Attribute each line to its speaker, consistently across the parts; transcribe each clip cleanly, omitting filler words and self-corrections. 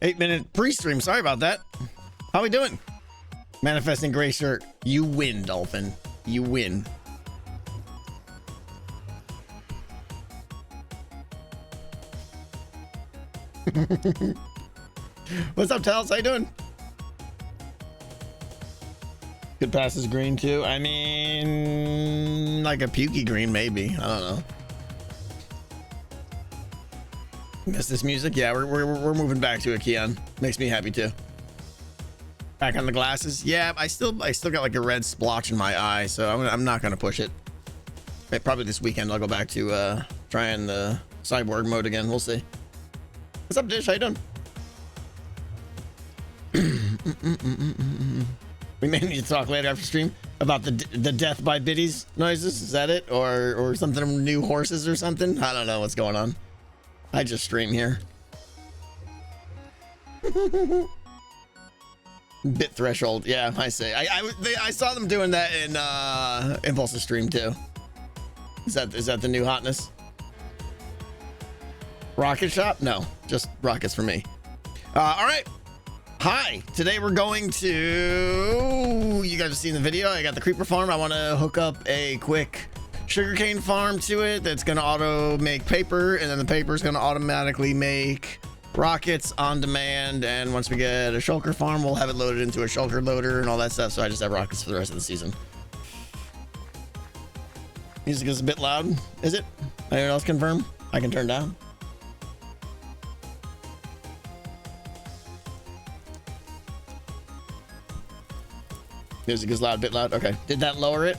Speaker 1: 8-minute pre-stream. Sorry about that. How we doing? Manifesting gray shirt. You win, Dolphin. You win. What's up, Tels? How you doing? Good passes green too. I mean, like a pukey green, maybe. I don't know. Miss this music? Yeah, we're moving back to it, Keon. Makes me happy too. Back on the glasses. Yeah, I still got like a red splotch in my eye, so I'm not gonna push it. Probably this weekend I'll go back to trying the cyborg mode again. We'll see. What's up, Dish? How you doing? We may need to talk later after stream about the death by biddies noises. Is that it? Or something, new horses or something? I don't know what's going on. I just stream here. Bit threshold. Yeah, I say. I saw them doing that in Impulse's stream too. Is that the new hotness? Rocket shop? No, just rockets for me. All right. Hi, today we're going to, you guys have seen the video, I got the creeper farm. I want to hook up a quick sugarcane farm to it that's going to auto make paper, and then the paper is going to automatically make rockets on demand. And once we get a shulker farm, we'll have it loaded into a shulker loader and all that stuff, so I just have rockets for the rest of the season. Music is a bit loud. Is it? Anyone else confirm? I can turn down. Music is loud, a bit loud. Okay. Did that lower it?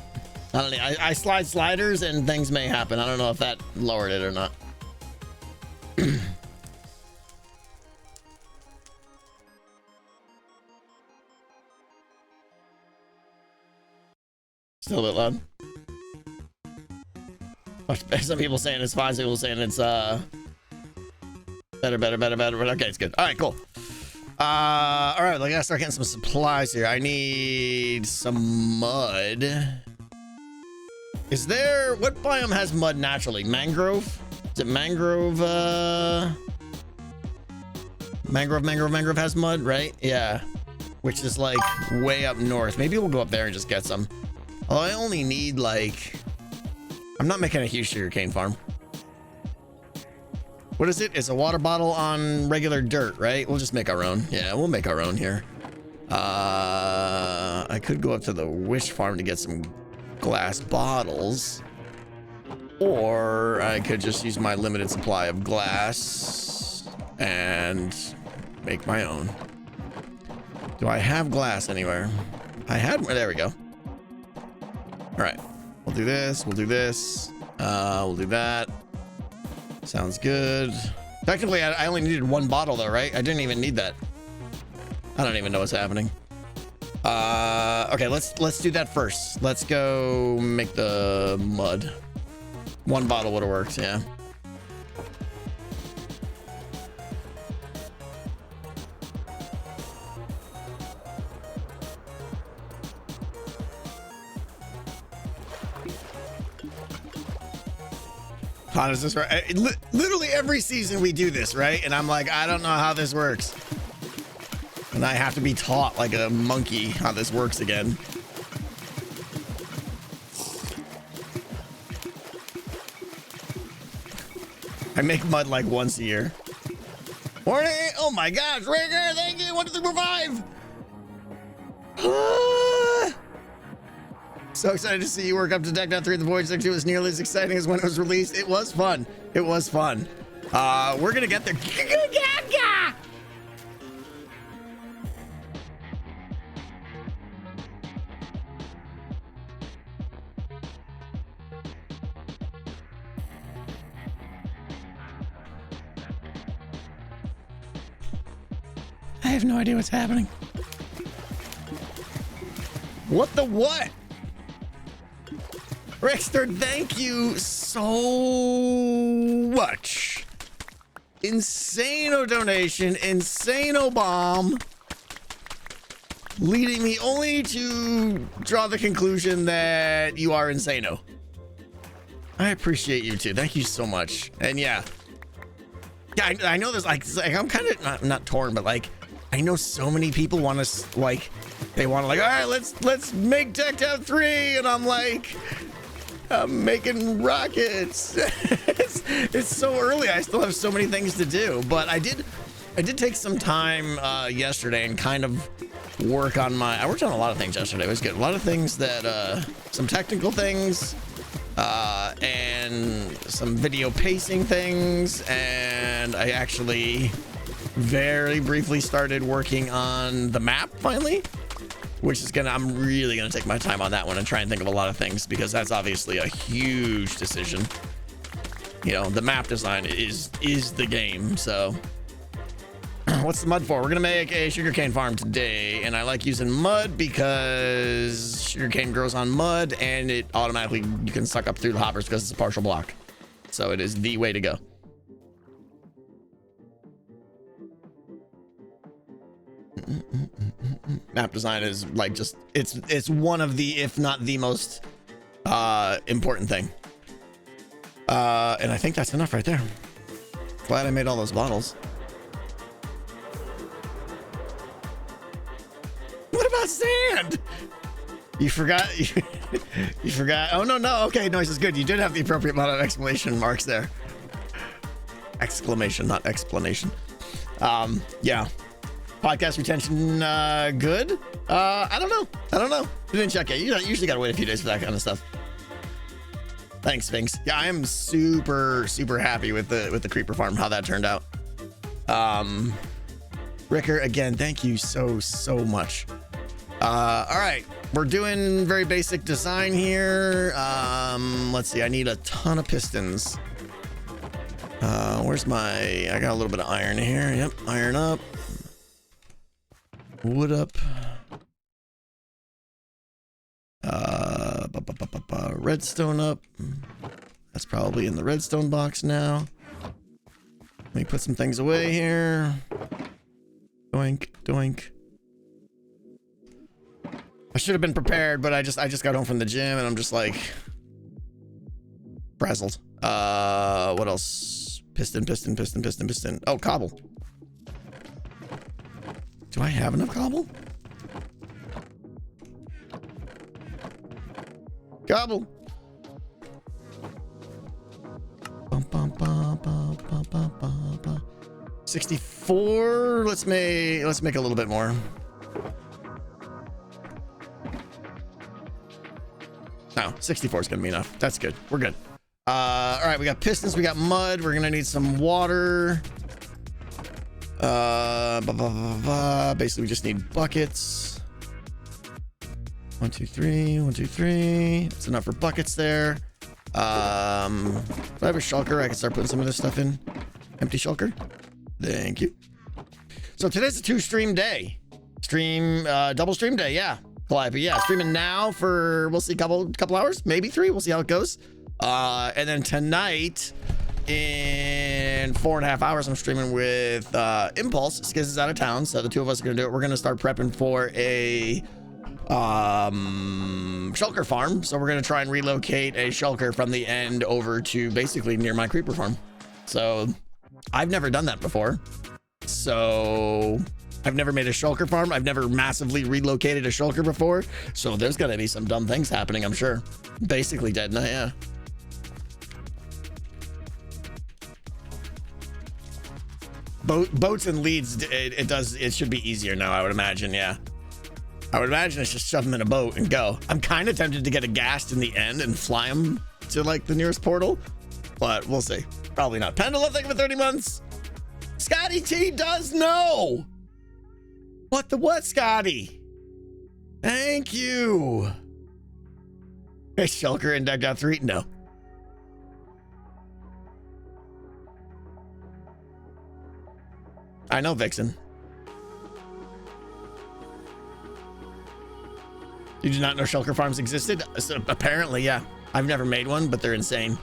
Speaker 1: I don't know. I slide sliders and things may happen. I don't know if that lowered it or not. Still a bit loud. Some people saying it's fine. Some people saying it's better. Okay, it's good. All right, cool. All right, I gotta start getting some supplies here. I need some mud. Is there, what biome has mud naturally? Mangrove? Is it mangrove? Mangrove has mud, right? Yeah. Which is like way up north. Maybe we'll go up there and just get some. Although I only need like, I'm not making a huge sugarcane farm. What is it? It's a water bottle on regular dirt, right? We'll just make our own. Yeah, we'll make our own here. I could go up to the wish farm to get some glass bottles, or I could just use my limited supply of glass and make my own. Do I have glass anywhere? I had, there we go. All right, we'll do this. We'll do this. We'll do that. Sounds good. Technically, I only needed one bottle though, right? I didn't even need that. I don't even know what's happening. Okay, let's do that first. Let's go make the mud. One bottle would have worked, yeah. How does this work? Literally every season we do this, right? And I'm like, I don't know how this works. And I have to be taught like a monkey how this works again. I make mud like once a year. Morning! Oh my gosh, Rigger, thank you! 1, 2, 3, 4, 5! So excited to see you work up to Deck Down 3 in the Void Section. It was nearly as exciting as when it was released. It was fun. It was fun. We're gonna get there. I have no idea what's happening. What the what? Rexter, thank you so much. Insano donation, insano bomb. Leading me only to draw the conclusion that you are insano. I appreciate you too. Thank you so much. And yeah, Yeah, I know there's like I'm kind of not torn, but like I know so many people want to like they want to like, all right, let's make Tech Tab 3, and I'm like, I'm making rockets. it's so early. I still have so many things to do, but I did take some time yesterday and kind of work on I worked on a lot of things yesterday. It was good. A lot of things that some technical things and some video pacing things, and I actually very briefly started working on the map finally, which is I'm really gonna take my time on that one and try and think of a lot of things, because that's obviously a huge decision. You know, the map design is the game. So what's the mud for? We're gonna make a sugarcane farm today, and I like using mud because sugarcane grows on mud, and it automatically, you can suck up through the hoppers because it's a partial block. So it is the way to go. Map design is like just it's one of the, if not the most important thing. And I think that's enough right there. Glad I made all those bottles. What about sand? You forgot. You forgot. Oh no. Okay, noise is good. You did have the appropriate amount of exclamation marks there. Exclamation, not explanation. Yeah. Podcast retention, good. I don't know. We didn't check it. You usually gotta wait a few days for that kind of stuff. Thanks, Sphinx. Yeah, I am super happy with the creeper farm, how that turned out. Ricker, again, thank you so much. All right, we're doing very basic design here. Let's see, I need a ton of pistons. Where's I got a little bit of iron here. Yep, iron up. Wood up. Redstone up. That's probably in the redstone box now. Let me put some things away here. Doink, doink. I should have been prepared, but I just got home from the gym and I'm just like frazzled. What else? Piston. Oh, cobble. Do I have enough cobble? Cobble. 64. Let's make a little bit more. No, 64 is gonna be enough. That's good. We're good. All right, we got pistons, we got mud. We're gonna need some water. Basically, we just need buckets. 1, 2, 3. 1, 2, 3. That's enough for buckets there. If I have a shulker, I can start putting some of this stuff in. Empty shulker. Thank you. So today's a 2-stream day. Double stream day, yeah. Calliope, yeah. Streaming now for, we'll see, couple hours, maybe 3. We'll see how it goes. And then tonight, in 4.5 hours, I'm streaming with Impulse. Skiz is out of town, so the two of us are gonna do it. We're gonna start prepping for a shulker farm. So we're gonna try and relocate a shulker from the end over to basically near my creeper farm. So I've never done that before. So I've never made a shulker farm. I've never massively relocated a shulker before. So there's gonna be some dumb things happening, I'm sure. Basically dead now, yeah. Boats and leads, it should be easier now, I would imagine, yeah. I would imagine it's just shove them in a boat and go. I'm kind of tempted to get a ghast in the end and fly them to like the nearest portal, but we'll see. Probably not. Pendulum, thank you for 30 months. Scotty T does know. What, Scotty? Thank you. Hey, shulker and Deck Out 3? No. I know, Vixen. You did not know shulker farms existed? So apparently, yeah. I've never made one, but they're insane.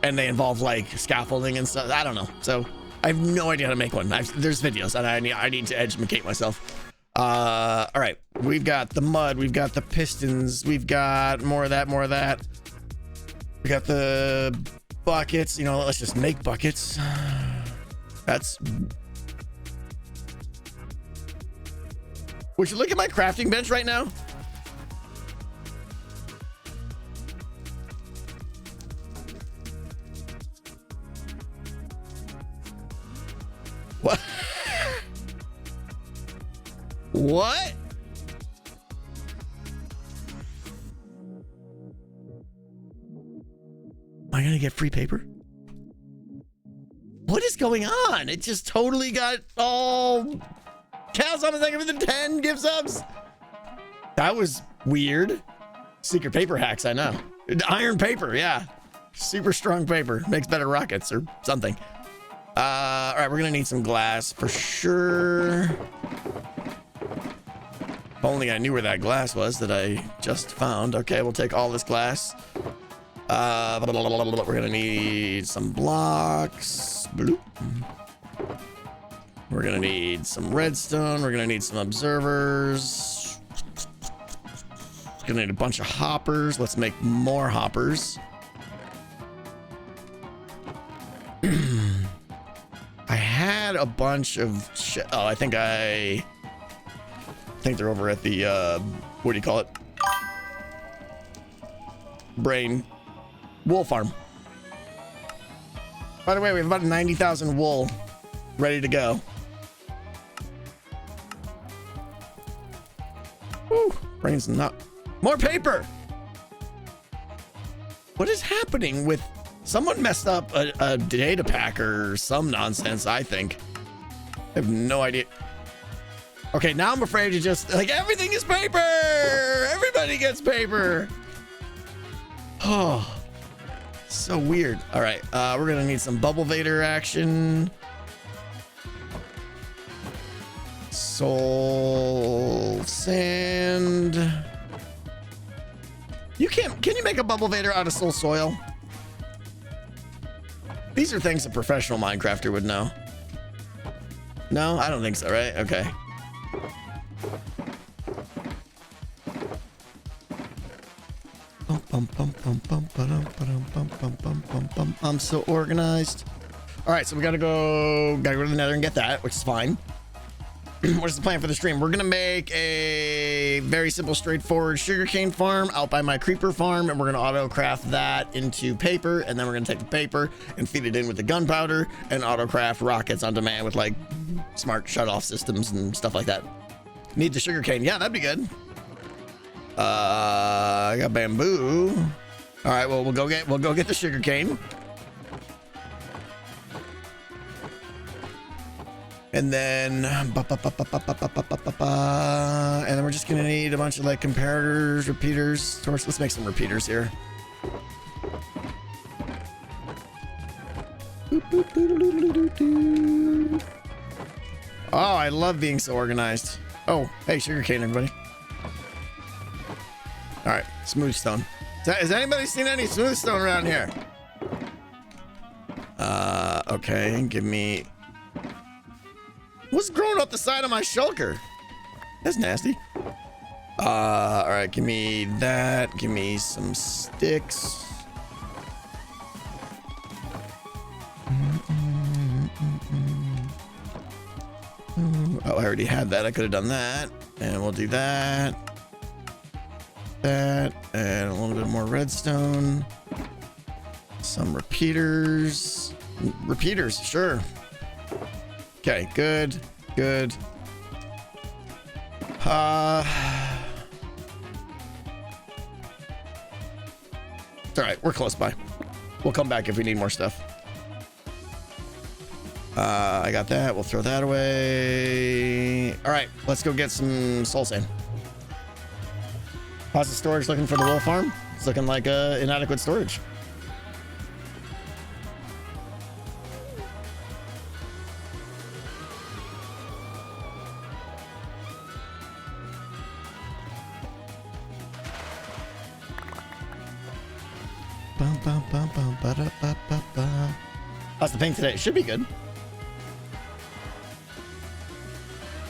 Speaker 1: And they involve like scaffolding and stuff. I don't know. So I have no idea how to make one. There's videos and I need to educate myself. All right. We've got the mud. We've got the pistons. We've got more of that. We got the buckets. You know, let's just make buckets. That's... Would you look at my crafting bench right now? What? What? Am I gonna get free paper? What is going on? It just totally got all cows on the thing with the 10 gift subs. That was weird. Secret paper hacks, I know. Iron paper, yeah. Super strong paper. Makes better rockets or something. All right, we're gonna need some glass for sure. If only I knew where that glass was that I just found. Okay, we'll take all this glass. We're gonna need some blocks. Bloop. We're gonna need some redstone. We're gonna need some observers. Gonna need a bunch of hoppers. Let's make more hoppers. I had a bunch of shit. Oh, I think they're over at the what do you call it? Brain wool farm. By the way, we have about 90,000 wool ready to go. Woo, brain's not more paper. What is happening with someone messed up a data pack or some nonsense, I think. I have no idea. Okay, now I'm afraid to just like everything is paper. Everybody gets paper. Oh, so weird. All right, we're gonna need some bubble vader action. Soul sand. Can you make a bubble vader out of soul soil? These are things a professional Minecrafter would know. No, I don't think so, right? Okay. I'm so organized. All right, so we gotta go to the nether and get that, which is fine. What's the plan for the stream? We're gonna make a very simple, straightforward sugarcane farm out by my creeper farm, and we're gonna auto craft that into paper, and then we're gonna take the paper and feed it in with the gunpowder and auto craft rockets on demand with like smart shut-off systems and stuff like that. Need the sugarcane. Yeah, that'd be good. I got bamboo. All right, well, we'll go get the sugarcane. And then, and then we're just gonna need a bunch of like comparators, repeaters. Let's make some repeaters here. Oh, I love being so organized. Oh, hey, sugarcane, everybody. All right, smooth stone. Has anybody seen any smooth stone around here? Okay, give me. What's growing up the side of my shulker? That's nasty. All right, give me that. Give me some sticks. Oh, I already had that. I could have done that. And we'll do that. That. And a little bit more redstone. Some repeaters. Repeaters, sure. Okay, good. Good. It's all right, we're close by. We'll come back if we need more stuff. I got that. We'll throw that away. All right, let's go get some soul sand. How's the storage looking for the wool farm? It's looking like inadequate storage. How's the ping today? It should be good.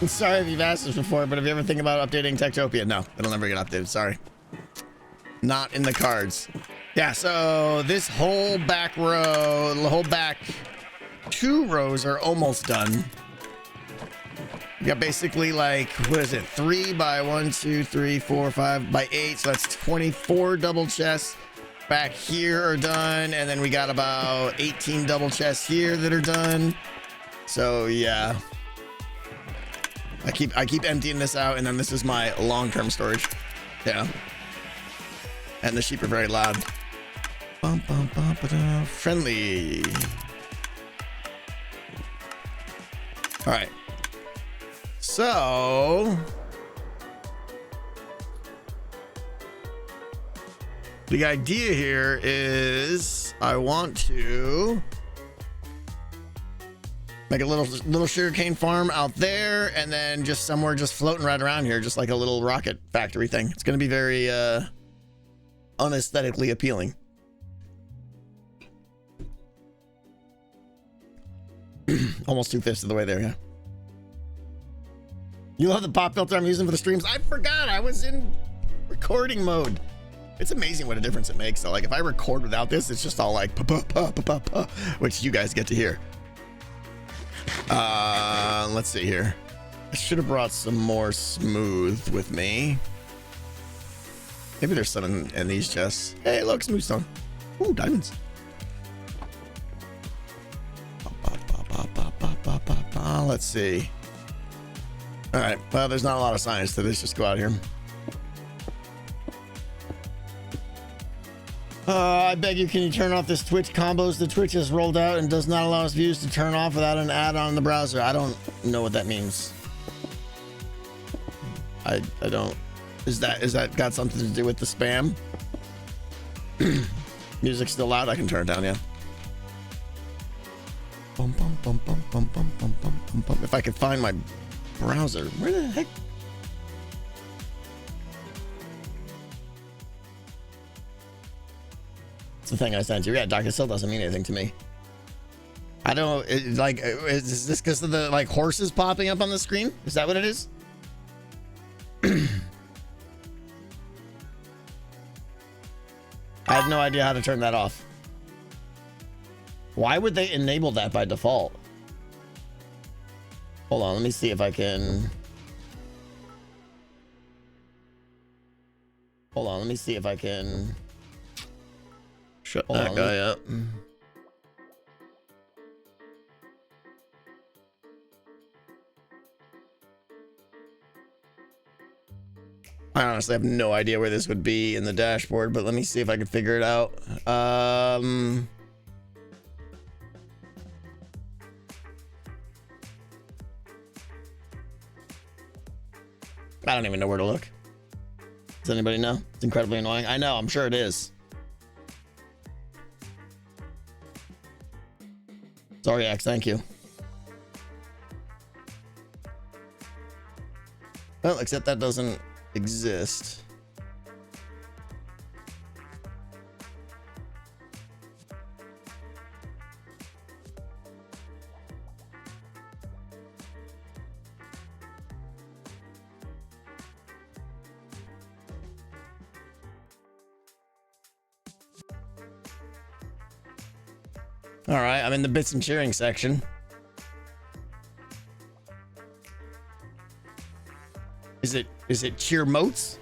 Speaker 1: I'm sorry if you've asked this before, but have you ever think about updating Techtopia? No, it'll never get updated. Sorry. Not in the cards. Yeah, so this whole back row, the whole back 2 rows are almost done. We got basically like, what is it? 3 by 1, 2, 3, 4, 5 by 8. So that's 24 double chests. Back here are done. And then we got about 18 double chests here that are done. So yeah. I keep emptying this out, and then this is my long-term storage. Yeah. And the sheep are very loud. Bum, bum, bum, ba-da. Friendly. All right. So the idea here is I want to make a little sugarcane farm out there, and then just somewhere just floating right around here, just like a little rocket factory thing. It's going to be very unaesthetically appealing. Almost 2/5 of the way there, yeah. You love the pop filter I'm using for the streams? I forgot I was in recording mode. It's amazing what a difference it makes. So like if I record without this, it's just all like pa-pa-pa-pa-pa-pa, which you guys get to hear. Let's see here. I should have brought some more smooth with me. Maybe there's some in these chests. Hey, look, smooth stone. Ooh, diamonds. Let's see. All right. Well, there's not a lot of science to this. Just go out here. I beg you, can you turn off this Twitch combos? The Twitch has rolled out and does not allow us views to turn off without an add-on in the browser. I don't know what that means. I don't. Is that got something to do with the spam? Music's still loud. I can turn it down, yeah. Bum, bum, bum, bum, bum, bum, bum, bum, bum, bum. If I could find my browser, where the heck? It's the thing I sent you. Yeah, Doctor still doesn't mean anything to me. I don't know. Like, is this because of the like horses popping up on the screen? Is that what it is? I have no idea how to turn that off. Why would they enable that by default? Hold on, let me see if I can. Hold on, let me see if I can. Shut that guy up. I honestly have no idea where this would be in the dashboard, but let me see if I can figure it out. I don't even know where to look. Does anybody know? It's incredibly annoying. I know, I'm sure it is. Sorry, X, thank you. Well, except that doesn't exist. All right, I'm in the bits and cheering section. Is it cheer motes?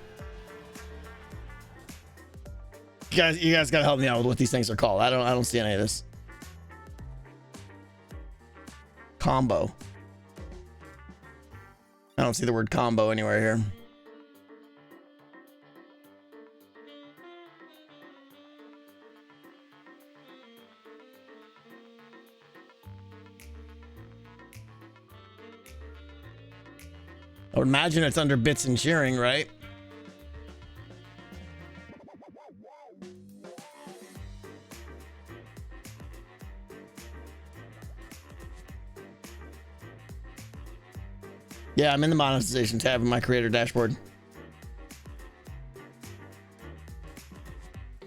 Speaker 1: You guys gotta help me out with what these things are called. I don't see any of this. Combo. I don't see the word combo anywhere here. I would imagine it's under bits and cheering, right? Yeah, I'm in the monetization tab in my creator dashboard.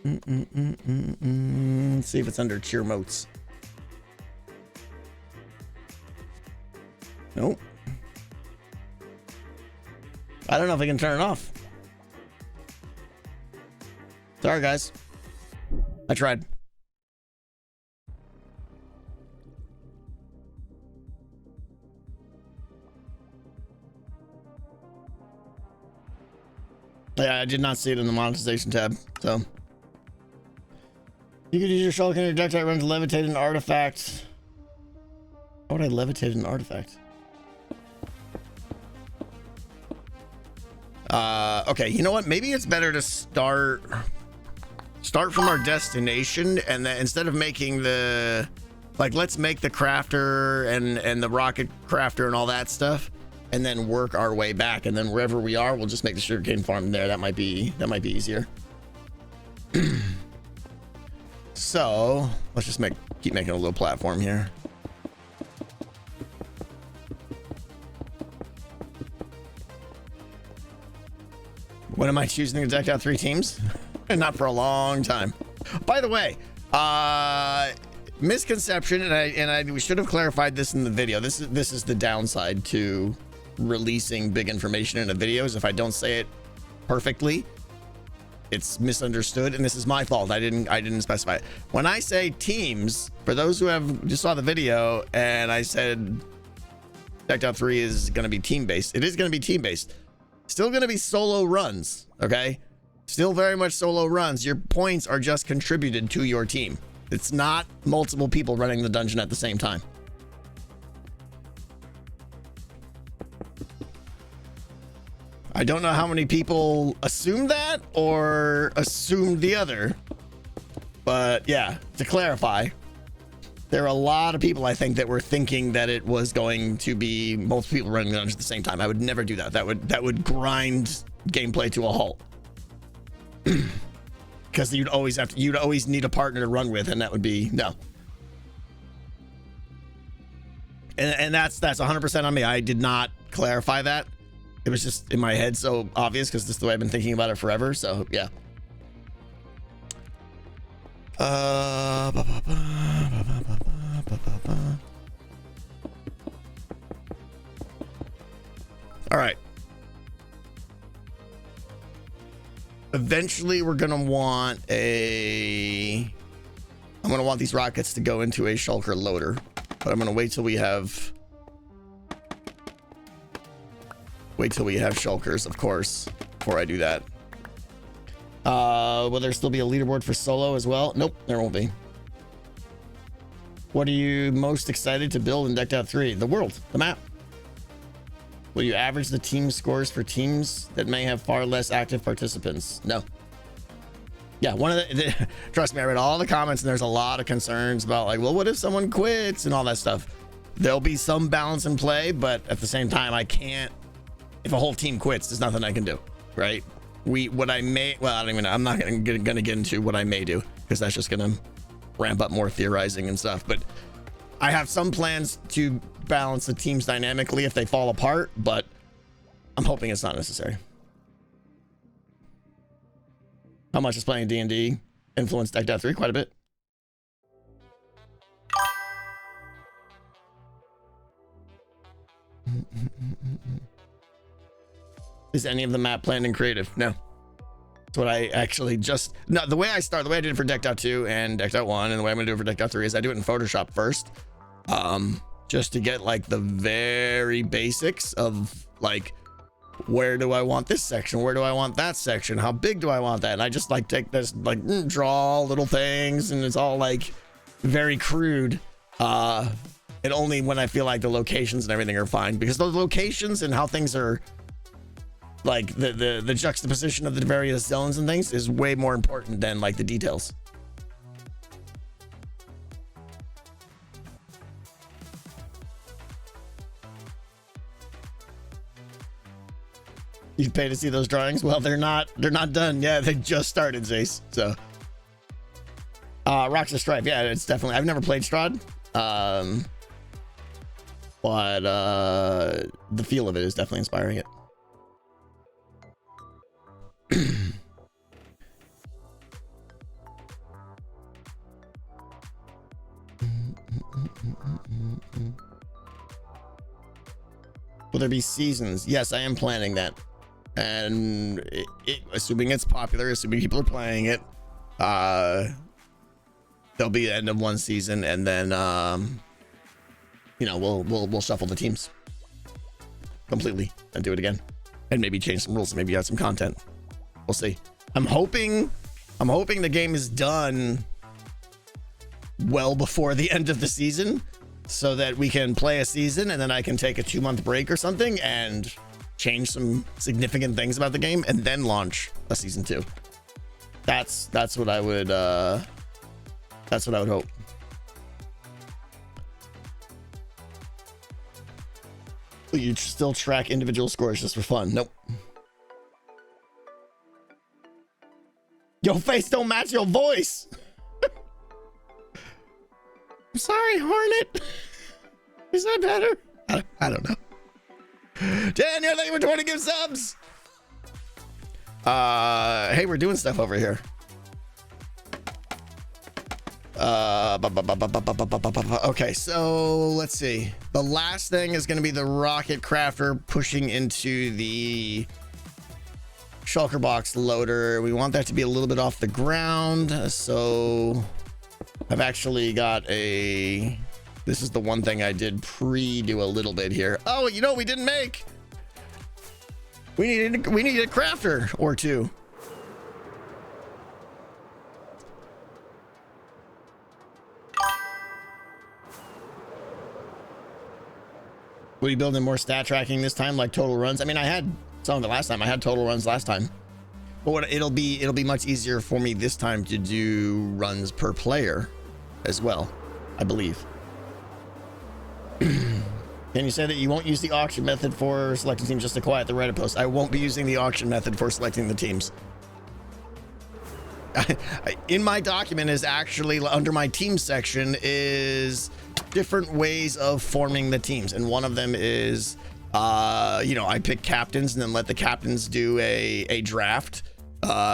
Speaker 1: Let's see if it's under cheer motes. Nope. I don't know if I can turn it off. Sorry, guys. I tried. Yeah, I did not see it in the monetization tab. So you could use your shulker and your deck to run to levitate an artifact. How would I levitate an artifact? Okay, you know what? Maybe it's better to start from our destination, and then instead of making the, like, let's make the crafter and the rocket crafter and all that stuff, and then work our way back, and then wherever we are, we'll just make the sugarcane farm there. That might be easier. So let's just keep making a little platform here. When am I choosing to deck out 3 teams? Not for a long time. By the way, misconception, and we should have clarified this in the video. This is the downside to releasing big information in a video, is if I don't say it perfectly, it's misunderstood, and this is my fault. I didn't specify it. When I say teams, for those who have just saw the video and I said decked out 3 is going to be team based, it is going to be team based. Still going to be solo runs, okay? Still very much solo runs. Your points are just contributed to your team. It's not multiple people running the dungeon at the same time. I don't know how many people assumed that or assumed the other, but yeah, to clarify, there are a lot of people, I think, that were thinking that it was going to be multiple people running the dungeon at the same time. I would never do that. That would grind gameplay to a halt. Because you'd always need a partner to run with, and that would be no. And that's 100% on me. I did not clarify that. It was just in my head so obvious because this is the way I've been thinking about it forever. So yeah. All right. Eventually we're gonna want I'm gonna want these rockets to go into a shulker loader, but I'm gonna wait till we have shulkers, of course, before I do that. Will there still be a leaderboard for solo as well? Nope, there won't be. What are you most excited to build in Decked Out 3? The world, the map. Will you average the team scores for teams that may have far less active participants? No. Yeah, trust me, I read all the comments and there's a lot of concerns about, like, well, what if someone quits and all that stuff? There'll be some balance in play, but at the same time, I can't, if a whole team quits, there's nothing I can do, right? I'm not gonna get into what I may do, because that's just gonna ramp up more theorizing and stuff, but I have some plans to balance the teams dynamically if they fall apart, but I'm hoping it's not necessary. How much is playing D&D influenced Decked Out 3? Quite a bit. Is any of the map planned in creative? No. That's what I actually the way I did it for Decked Out 2 and Decked Out 1, and the way I'm gonna do it for Decked Out 3 is I do it in Photoshop first. Just to get like the very basics of, like, where do I want this section? Where do I want that section? How big do I want that? And I just like take this, like, draw little things, and it's all like very crude. And only when I feel like the locations and everything are fine, because those locations and how things are, like the juxtaposition of the various zones and things is way more important than like the details. You'd pay to see those drawings? Well, they're not done. Yeah, they just started, Zace. So Rocks of Strife, yeah, it's definitely, I've never played Strahd. But the feel of it is definitely inspiring it. Will there be seasons? Yes, I am planning that. And assuming it's popular, assuming people are playing it, there'll be the end of one season, and then we'll shuffle the teams completely and do it again, and maybe change some rules, maybe add some content. We'll see. I'm hoping the game is done well before the end of the season so that we can play a season and then I can take a 2-month break or something and change some significant things about the game and then launch a season 2. That's what I would hope. You still track individual scores just for fun? Nope. Your face don't match your voice. I'm sorry, Hornet. Is that better? I don't know. Daniel, thank you for 20 gift subs. Hey, we're doing stuff over here. Okay, so let's see. The last thing is going to be the rocket crafter pushing into the shulker box loader. We want that to be a little bit off the ground, so I've actually got a... This is the one thing I did pre-do a little bit here. Oh, you know what we didn't make? We needed a crafter or two. Were you building more stat tracking this time, like total runs? I mean, I had some of it last time. I had total runs last time. But what it'll be much easier for me this time to do runs per player as well, I believe. Can you say that you won't use the auction method for selecting teams just to quiet the Reddit post? I won't be using the auction method for selecting the teams. In my document is actually under my team section is different ways of forming the teams, and one of them is you know, I pick captains and then let the captains do a draft,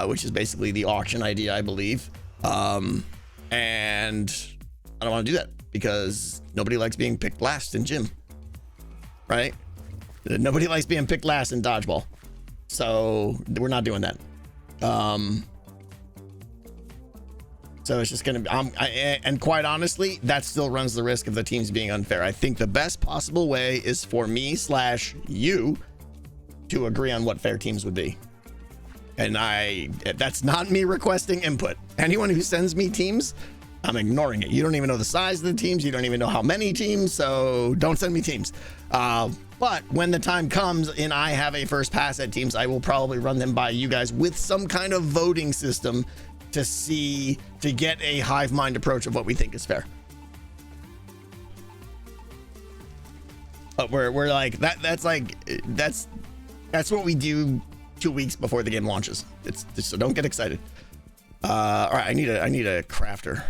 Speaker 1: which is basically the auction idea, I believe. And I don't want to do that because nobody likes being picked last in gym, right? Nobody likes being picked last in dodgeball, so we're not doing that. So it's just going to be, and quite honestly, that still runs the risk of the teams being unfair. I think the best possible way is for me/you to agree on what fair teams would be. And that's not me requesting input. Anyone who sends me teams, I'm ignoring it. You don't even know the size of the teams. You don't even know how many teams. So don't send me teams. But when the time comes and I have a first pass at teams, I will probably run them by you guys with some kind of voting system to get a hive mind approach of what we think is fair. But we're like that's what we do 2 weeks before the game launches. It's so don't get excited. All right, I need a crafter.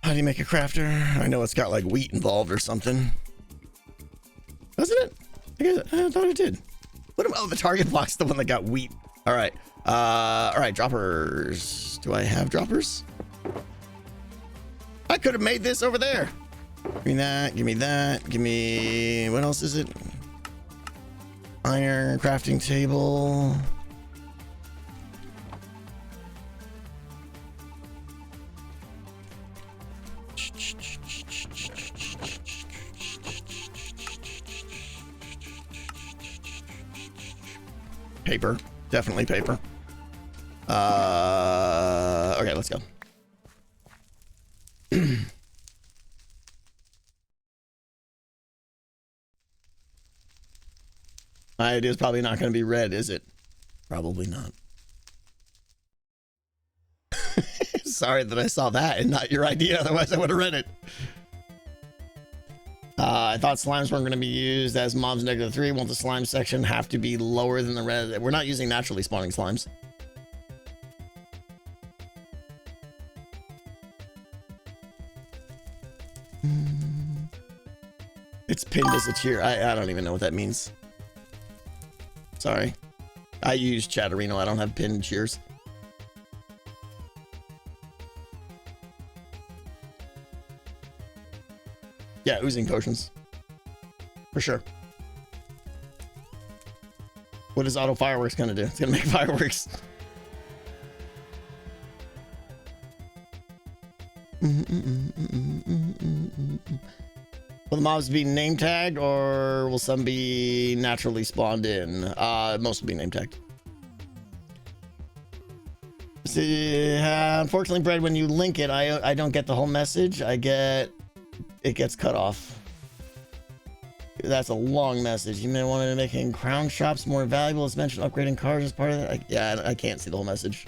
Speaker 1: How do you make a crafter? I know it's got like wheat involved or something. Doesn't it? I thought it did. What about the target block's the one that got wheat? All right. All right, droppers. Do I have droppers? I could have made this over there. Give me that. Give me that. Give me, what else is it? Iron crafting table. Paper. Definitely paper. Okay, let's go. My idea is probably not going to be red, is it? Probably not. Sorry that I saw that and not your idea. Otherwise, I would have read it. I thought slimes weren't going to be used as mobs -3. Won't the slime section have to be lower than the red? We're not using naturally spawning slimes. It's pinned as a cheer. I don't even know what that means. Sorry. I use Chatterino. I don't have pinned cheers. Yeah, oozing potions. For sure. What is auto fireworks gonna do? It's gonna make fireworks. Will the mobs be name tagged or will some be naturally spawned in? Most will be name tagged. See, unfortunately, Brad, when you link it, I don't get the whole message. It gets cut off. That's a long message. You may want to making crown shops more valuable. As mentioned, upgrading cars as part of that. Yeah, I can't see the whole message.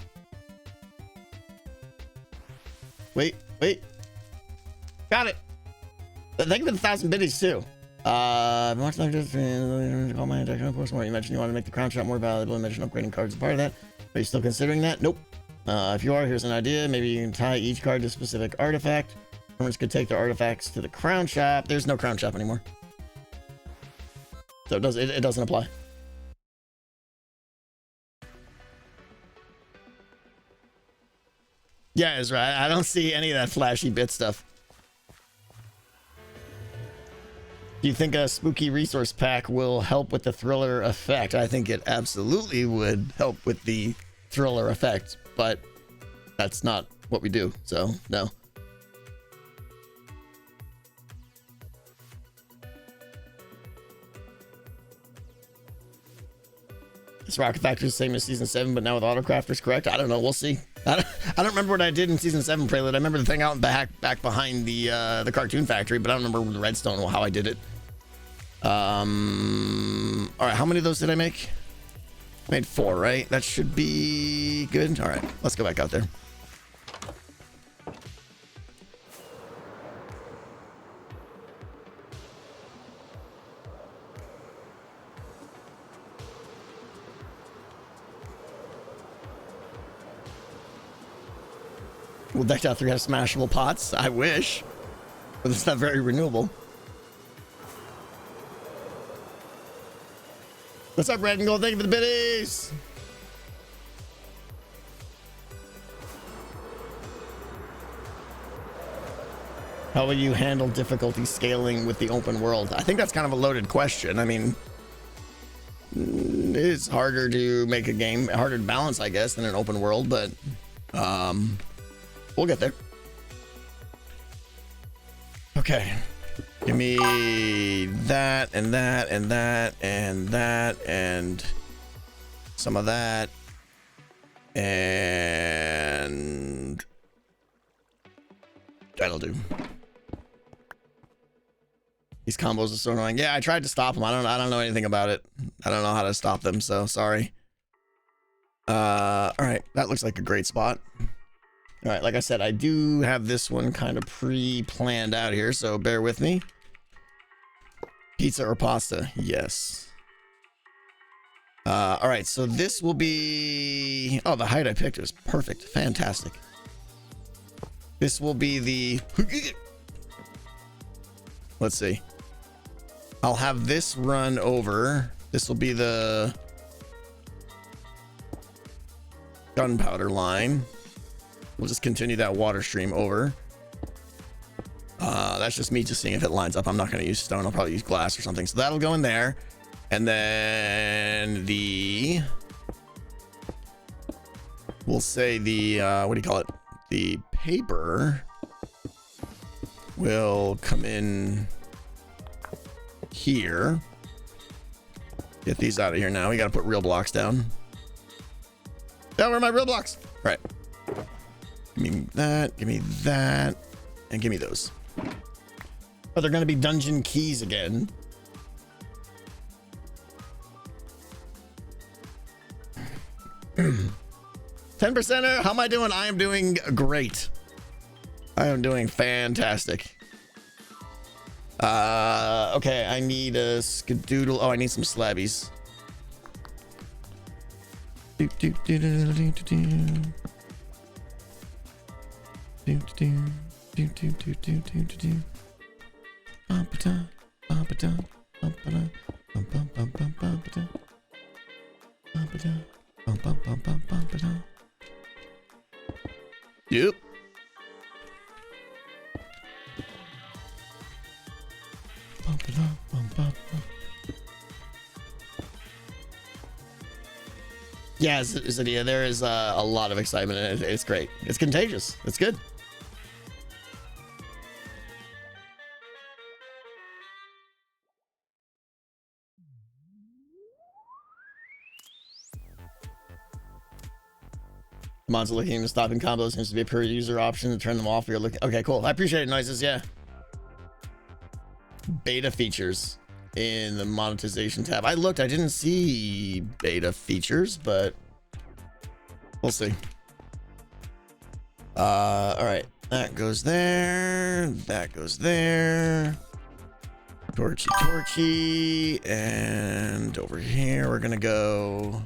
Speaker 1: Wait. Got it. Thank you for the 1,000 biddies too. Much like this, call my attack post more. You mentioned you want to make the crown shop more valuable. You mentioned upgrading cards as part of that. Are you still considering that? Nope. If you are, here's an idea. Maybe you can tie each card to a specific artifact. Farmers could take their artifacts to the crown shop. There's no crown shop anymore. So it doesn't apply. Yeah, Ezra, I don't see any of that flashy bit stuff. Do you think a spooky resource pack will help with the thriller effect? I think it absolutely would help with the thriller effect, but that's not what we do, so no. This rocket factory is the same as season 7, but now with autocrafters, correct? I don't know. We'll see. I don't remember what I did in season 7 prelude. I remember the thing out back behind the cartoon factory, but I don't remember the redstone or how I did it. All right, how many of those did I make? I made 4, right? That should be good. All right, let's go back out there. Will Decked Out 3 have smashable pots? I wish, but it's not very renewable. What's up, Red and Gold? Thank you for the biddies. How will you handle difficulty scaling with the open world? I think that's kind of a loaded question. I mean, it's harder to make a game, harder to balance, I guess, than an open world, but we'll get there. Okay. Give me that and that and that and that and some of that. And that'll do. These combos are so annoying. Yeah, I tried to stop them. I don't know anything about it. I don't know how to stop them, so sorry. All right, that looks like a great spot. All right, like I said, I do have this one kind of pre-planned out here, so bear with me. Pizza or pasta? Yes. All right, so this will be... Oh, the height I picked was perfect. Fantastic. This will be the... Let's see. I'll have this run over. This will be the gunpowder line. We'll just continue that water stream over. That's just me just seeing if it lines up. I'm not going to use stone. I'll probably use glass or something. So that'll go in there. And then the... We'll say the... what do you call it? The paper will come in here. Get these out of here now. We got to put real blocks down. Down where are my real blocks? All right. Give me that, and give me those. But they're going to be dungeon keys again. %er, how am I doing? I am doing great. I am doing fantastic. Okay, I need a skadoodle. Oh, I need some slabbies. Yep. Yeah, Zadia, there is a lot of excitement and it's great. It's contagious. It's good. Mods are looking into stopping combos. Seems to be a per user option to turn them off. You're looking. Okay, cool. I appreciate it, Noises. Yeah. Beta features in the monetization tab. I looked. I didn't see beta features, but we'll see. All right. That goes there. That goes there. Torchy, torchy. And over here, we're going to go.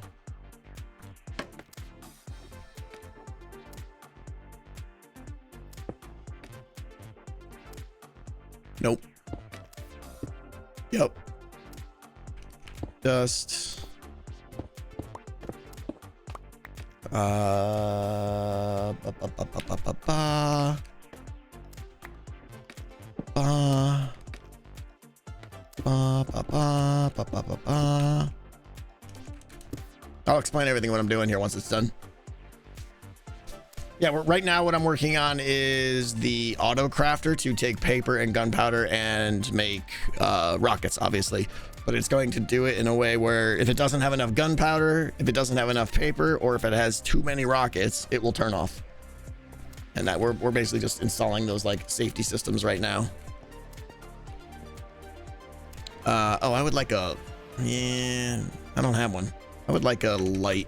Speaker 1: Nope. Yep. Dust. Ba, ba, ba, ba, ba, ba, ba. Ba. Ba, ba, ba, ba, ba, ba. I'll explain everything what I'm doing here once it's done. Yeah, right now what I'm working on is the auto crafter to take paper and gunpowder and make rockets, obviously. But it's going to do it in a way where if it doesn't have enough gunpowder, if it doesn't have enough paper, or if it has too many rockets, it will turn off. And that we're basically just installing those like safety systems right now. Oh, I would like a, yeah, I don't have one. I would like a light.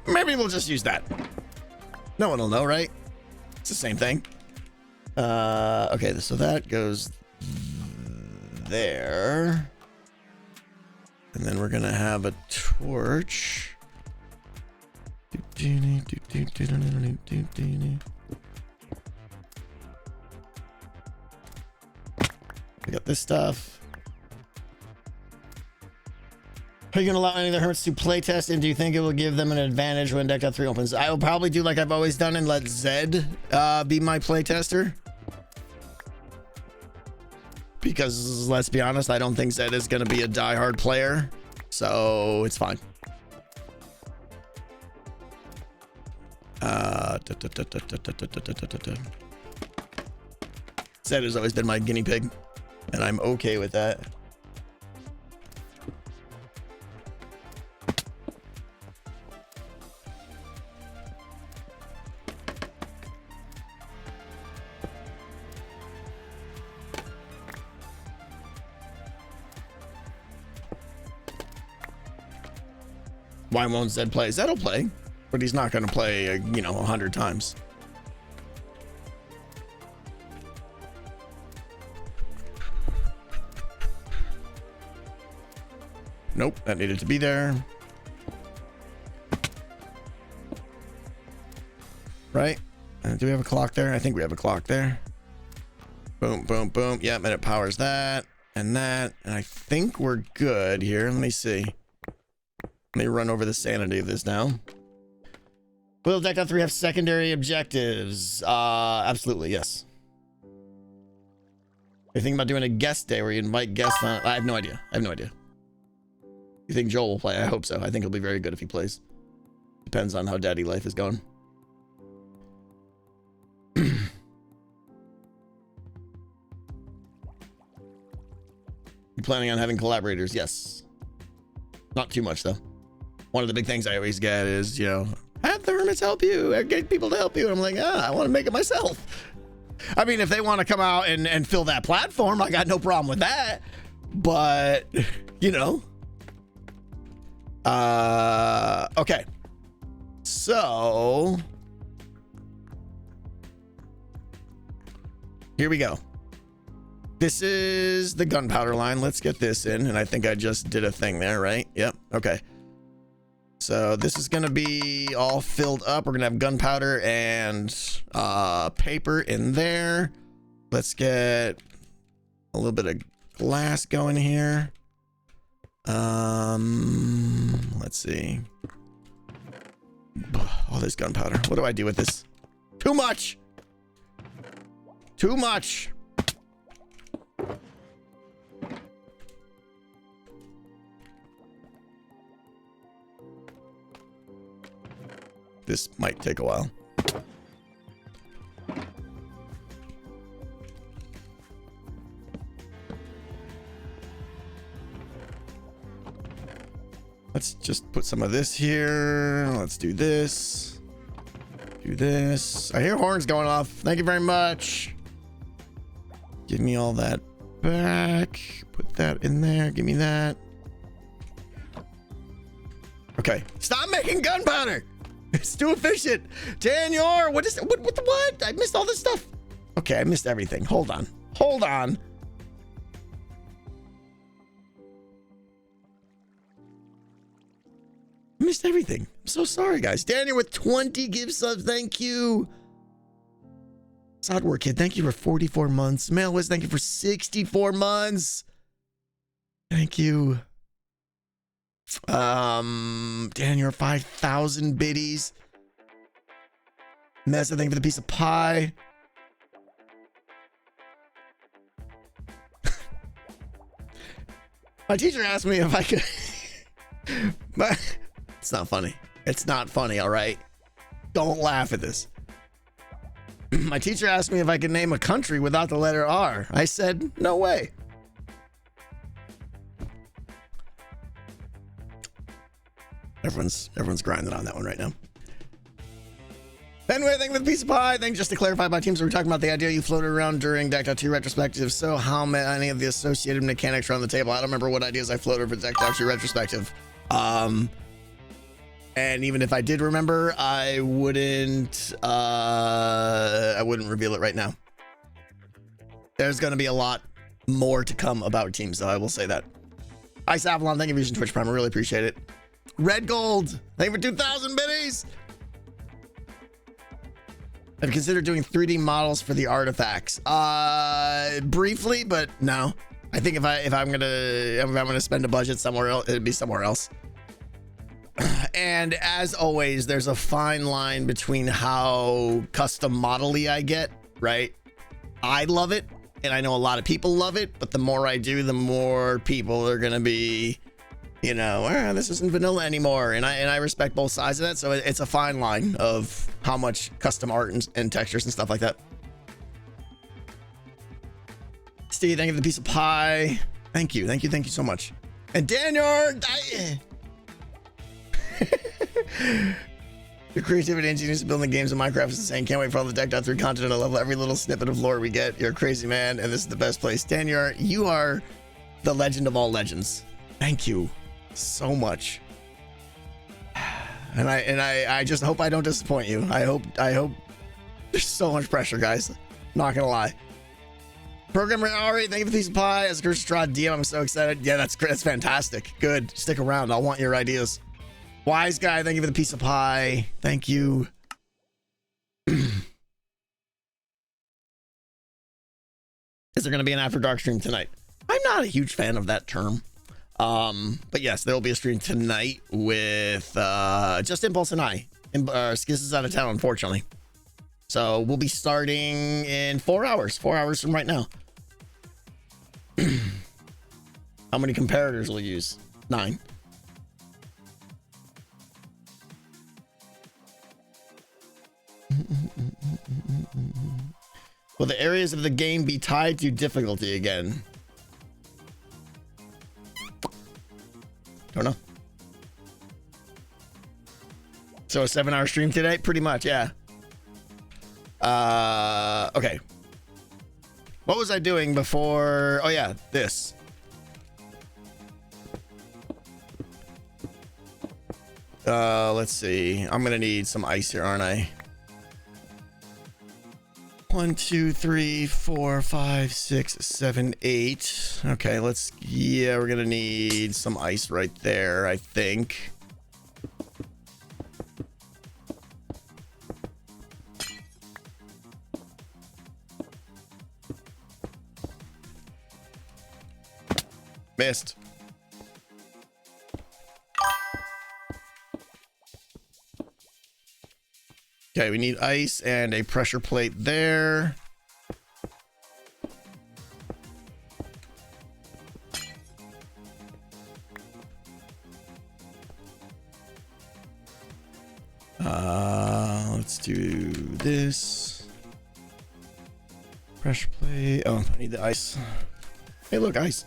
Speaker 1: Maybe we'll just use that. No one will know, right? It's the same thing. Okay, so that goes there. And then we're gonna have a torch. We got this stuff. Are you going to allow any of the hermits to playtest, and do you think it will give them an advantage when Deck 3 opens? I will probably do like I've always done and let Zed be my playtester. Because let's be honest, I don't think Zed is going to be a diehard player. So it's fine. Zed has always been my guinea pig, and I'm okay with that. Why won't Zed play? Zed'll play, but he's not going to play, you know, 100 times. Nope, that needed to be there. Right? Do we have a clock there? I think we have a clock there. Boom, boom, boom. Yep, and it powers that and that. And I think we're good here. Let me see. Let me run over the sanity of this now. Will Deck 3 have secondary objectives? Absolutely, yes. You're thinking about doing a guest day where you invite guests on? I have no idea. I have no idea. You think Joel will play? I hope so. I think he'll be very good if he plays. Depends on how daddy life is going. You planning on having collaborators? Yes. Not too much, though. One of the big things I always get is, you know, have the hermits help you, get people to help you. And I'm like, I want to make it myself. I mean, if they want to come out and fill that platform, I got no problem with that. But, you know. Okay. So, here we go. This is the gunpowder line. Let's get this in. And I think I just did a thing there, right? Yep. Okay. So this is going to be all filled up. We're going to have gunpowder and paper in there. Let's get a little bit of glass going here. Let's see. All this gunpowder. What do I do with this? Too much. Too much. This might take a while. Let's just put some of this here. Let's do this. Do this. I hear horns going off. Thank you very much. Give me all that back. Put that in there. Give me that. Okay. Stop making gunpowder. It's too efficient. Daniel, what is it? What? I missed all this stuff. Okay, I missed everything. Hold on. Hold on. I missed everything. I'm so sorry, guys. Daniel with 20 gift subs. Thank you. Sodwork Kid, thank you for 44 months. Mailwiz, thank you for 64 months. Thank you. Daniel, 5,000 biddies. Mesa, thank you for the piece of pie. My teacher asked me if I could. But it's not funny. It's not funny, all right? Don't laugh at this. My teacher asked me if I could name a country without the letter R. I said, no way. Everyone's grinding on that one right now. Anyway, thank you for the piece of pie. Thank you. Just to clarify, by teams, we were talking about the idea you floated around during Decked Out 2 retrospective. So how many of the associated mechanics are on the table? I don't remember what ideas I floated for Decked Out 2 retrospective. And even if I did remember, I wouldn't reveal it right now. There's going to be a lot more to come about teams, though. I will say that. Ice Avalon, thank you for using Twitch Prime. I really appreciate it. Red Gold, thank you for 2,000 biddies. I've considered doing 3D models for the artifacts. Briefly, but no. I think if I'm gonna spend a budget somewhere else, it'd be somewhere else. And as always, there's a fine line between how custom model-y I get, right? I love it, and I know a lot of people love it, but the more I do, the more people are gonna be, you know, this isn't vanilla anymore. And I respect both sides of that. So it's a fine line of how much custom art and textures and stuff like that. Steve, thank you for the piece of pie. Thank you so much. And Daniel, your creativity and genius of building games in Minecraft is insane. Can't wait for all the Decked Out 3 content. I love every little snippet of lore we get. You're a crazy man, and this is the best place. Daniel, you are the legend of all legends. Thank you so much. And I just hope I don't disappoint you. I hope there's so much pressure, guys. Not gonna lie. Programmer Ari, thank you for the piece of pie. As a Curse Straw DM, I'm so excited. Yeah, that's great. That's fantastic. Good. Stick around. I want your ideas. Wise Guy, thank you for the piece of pie. Thank you. Is there gonna be an After Dark stream tonight? I'm not a huge fan of that term. But yes, there will be a stream tonight with just Impulse and I. Skiz is out of town, unfortunately. So we'll be starting in 4 hours. 4 hours from right now. How many comparators will you use? 9. Will the areas of the game be tied to difficulty again? Don't know. So a 7-hour stream today? Pretty much, yeah. Okay. What was I doing before? Oh yeah, this. Let's see. I'm gonna need some ice here, aren't I? 1, 2, 3, 4, 5, 6, 7, 8. Okay, yeah, we're gonna need some ice right there, I think. Missed. Okay, we need ice and a pressure plate there. Let's do this. Pressure plate. Oh, I need the ice. Hey, look, ice.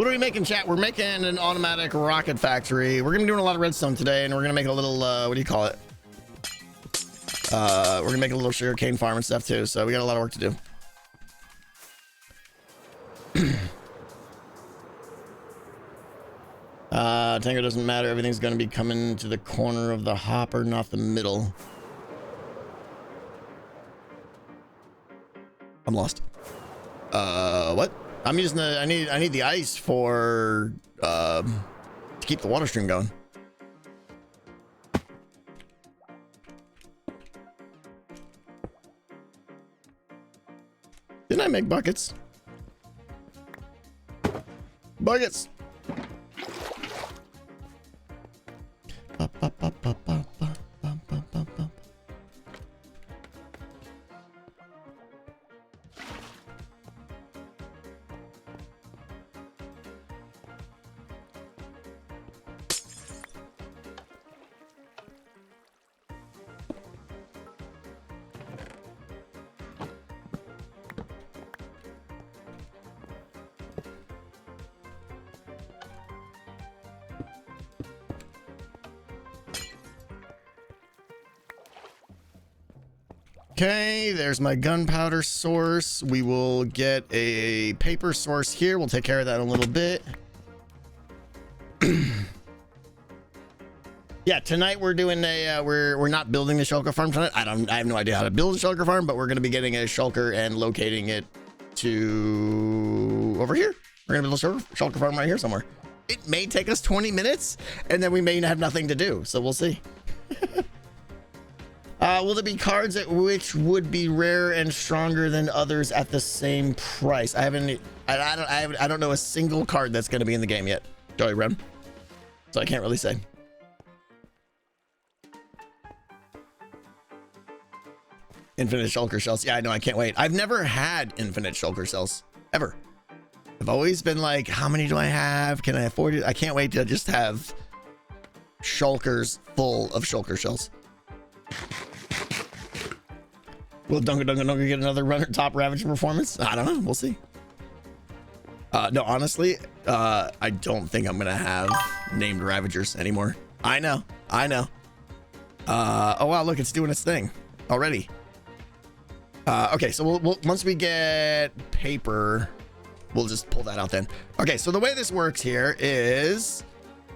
Speaker 1: What are we making, chat? We're making an automatic rocket factory. We're gonna be doing a lot of redstone today, and we're gonna make a little, what do you call it? We're gonna make a little sugarcane farm and stuff too, so we got a lot of work to do. Tango doesn't matter. Everything's gonna be coming to the corner of the hopper, not the middle. I'm lost. What? I'm using the, I need the ice for, to keep the water stream going. Didn't I make buckets? Buckets! Okay, there's my gunpowder source. We will get a paper source here. We'll take care of that in a little bit. Yeah, tonight we're doing a we're not building the shulker farm tonight. I have no idea how to build a shulker farm, but we're going to be getting a shulker and locating it to over here. We're going to build a shulker farm right here somewhere. It may take us 20 minutes, and then we may have nothing to do, so we'll see. Will there be cards at which would be rare and stronger than others at the same price? I don't know a single card that's going to be in the game yet, Joey Rem. So I can't really say. Infinite shulker shells. Yeah, I know. I can't wait. I've never had infinite shulker shells ever. I've always been like, how many do I have? Can I afford it? I can't wait to just have shulkers full of shulker shells. Will Dunga get another runner top Ravager performance? I don't know. We'll see. No, honestly, I don't think I'm gonna have named Ravagers anymore. I know. Oh wow, look, it's doing its thing already. Okay, so we'll once we get paper, we'll just pull that out then. Okay, so the way this works here is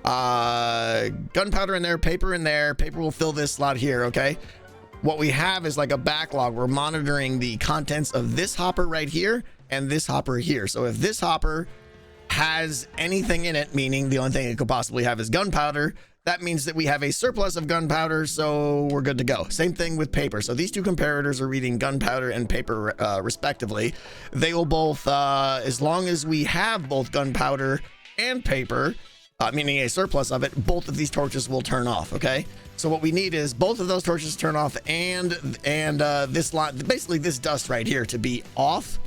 Speaker 1: gunpowder in there, paper in there. Paper will fill this slot here. Okay. What we have is like a backlog. We're monitoring the contents of this hopper right here and this hopper here. So if this hopper has anything in it, meaning the only thing it could possibly have is gunpowder, that means that we have a surplus of gunpowder, so we're good to go. Same thing with paper. So these two comparators are reading gunpowder and paper respectively. They will both, as long as we have both gunpowder and paper, meaning a surplus of it, both of these torches will turn off. Okay, so what we need is both of those torches to turn off and this lot, basically this dust right here, to be off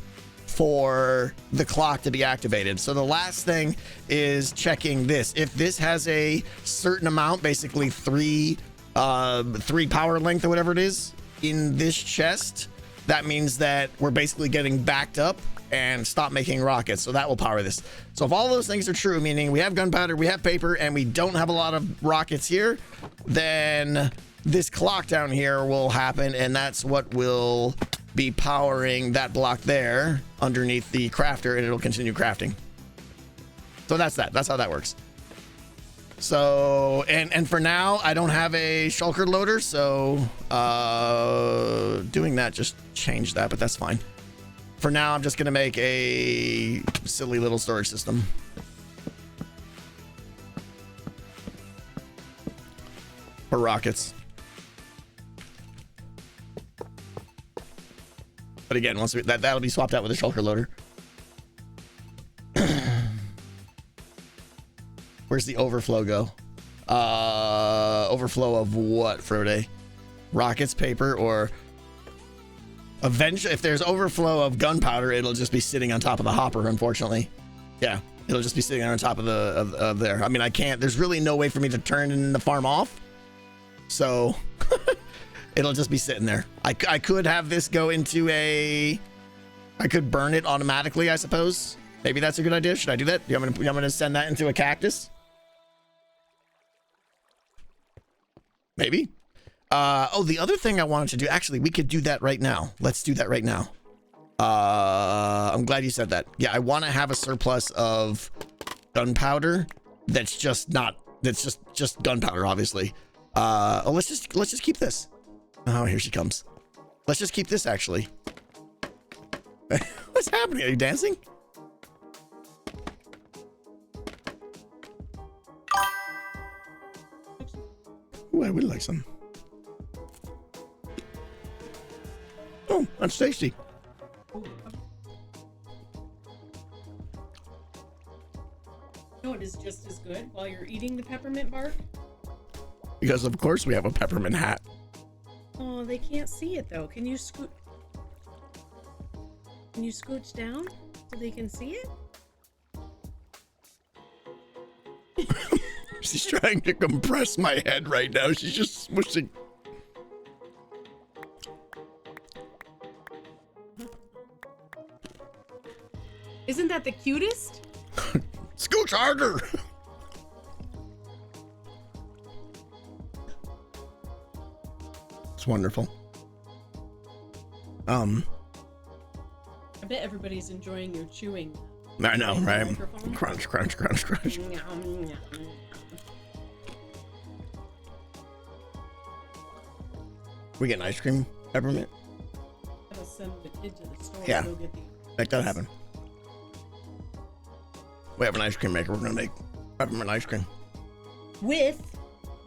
Speaker 1: for the clock to be activated. So the last thing is checking this. If this has a certain amount, basically three power length or whatever it is in this chest, that means that we're basically getting backed up and stop making rockets. So that will power this. So if all those things are true, meaning we have gunpowder, we have paper, and we don't have a lot of rockets here, then this clock down here will happen, and that's what will be powering that block there underneath the crafter, and it'll continue crafting. So that's how that works. So and for now I don't have a shulker loader, so doing that just changed that, but that's fine. For now, I'm just going to make a silly little storage system. For rockets. But again, once that'll be swapped out with a shulker loader. Where's the overflow go? Overflow of what, Frode? Rockets, paper, or... Eventually, if there's overflow of gunpowder, it'll just be sitting on top of the hopper, unfortunately. Yeah, it'll just be sitting on top of the there. I mean, I can't, there's really no way for me to turn the farm off. So it'll just be sitting there. I could have this go into I could burn it automatically, I suppose. Maybe that's a good idea. Should I do that? I'm gonna send that into a cactus. Maybe. Oh, the other thing I wanted to do, actually, we could do that right now. Let's do that right now. I'm glad you said that. Yeah, I want to have a surplus of gunpowder. That's just gunpowder, obviously. Oh, let's just keep this. Oh, here she comes. Let's just keep this, actually. What's happening? Are you dancing? Ooh, I would like some. Oh, that's tasty.
Speaker 2: No, it is just as good while you're eating the peppermint bark.
Speaker 1: Because of course we have a peppermint hat.
Speaker 2: Oh, they can't see it though. Can you scooch down so they can see it?
Speaker 1: She's trying to compress my head right now. She's just smushing.
Speaker 2: Isn't that the cutest?
Speaker 1: Scooch harder. It's wonderful.
Speaker 2: I bet everybody's enjoying your chewing.
Speaker 1: I know, right? Crunch, crunch, crunch, crunch. We getting ice cream, peppermint?
Speaker 2: I'll send the kid to the store.
Speaker 1: Yeah.
Speaker 2: To go get the
Speaker 1: Make that happen. We have an ice cream maker. We're gonna make peppermint ice cream.
Speaker 2: with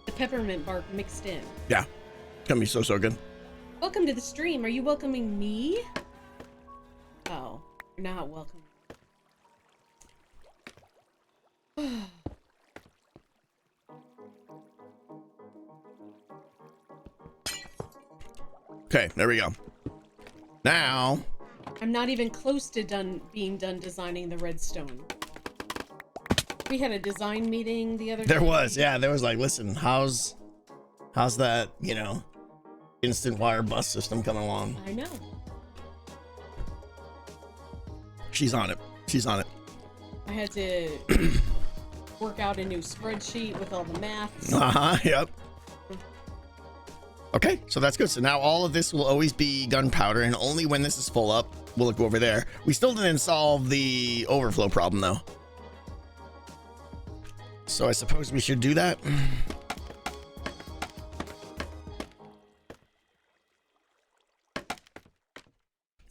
Speaker 2: the peppermint bark mixed in.
Speaker 1: Yeah, it's gonna be so good.
Speaker 2: Welcome to the stream. Are you welcoming me? Oh, you're not welcoming.
Speaker 1: Okay, there we go. Now,
Speaker 2: I'm not even close to being done designing the redstone. We had a design meeting the other day.
Speaker 1: there was like, listen, how's that, instant wire bus system coming along?
Speaker 2: I know.
Speaker 1: She's on it.
Speaker 2: I had to work out a new spreadsheet with all the maths.
Speaker 1: Yep. Okay, so that's good. So now all of this will always be gunpowder, and only when this is full up, we'll look over there. We still didn't solve the overflow problem, though. So I suppose we should do that.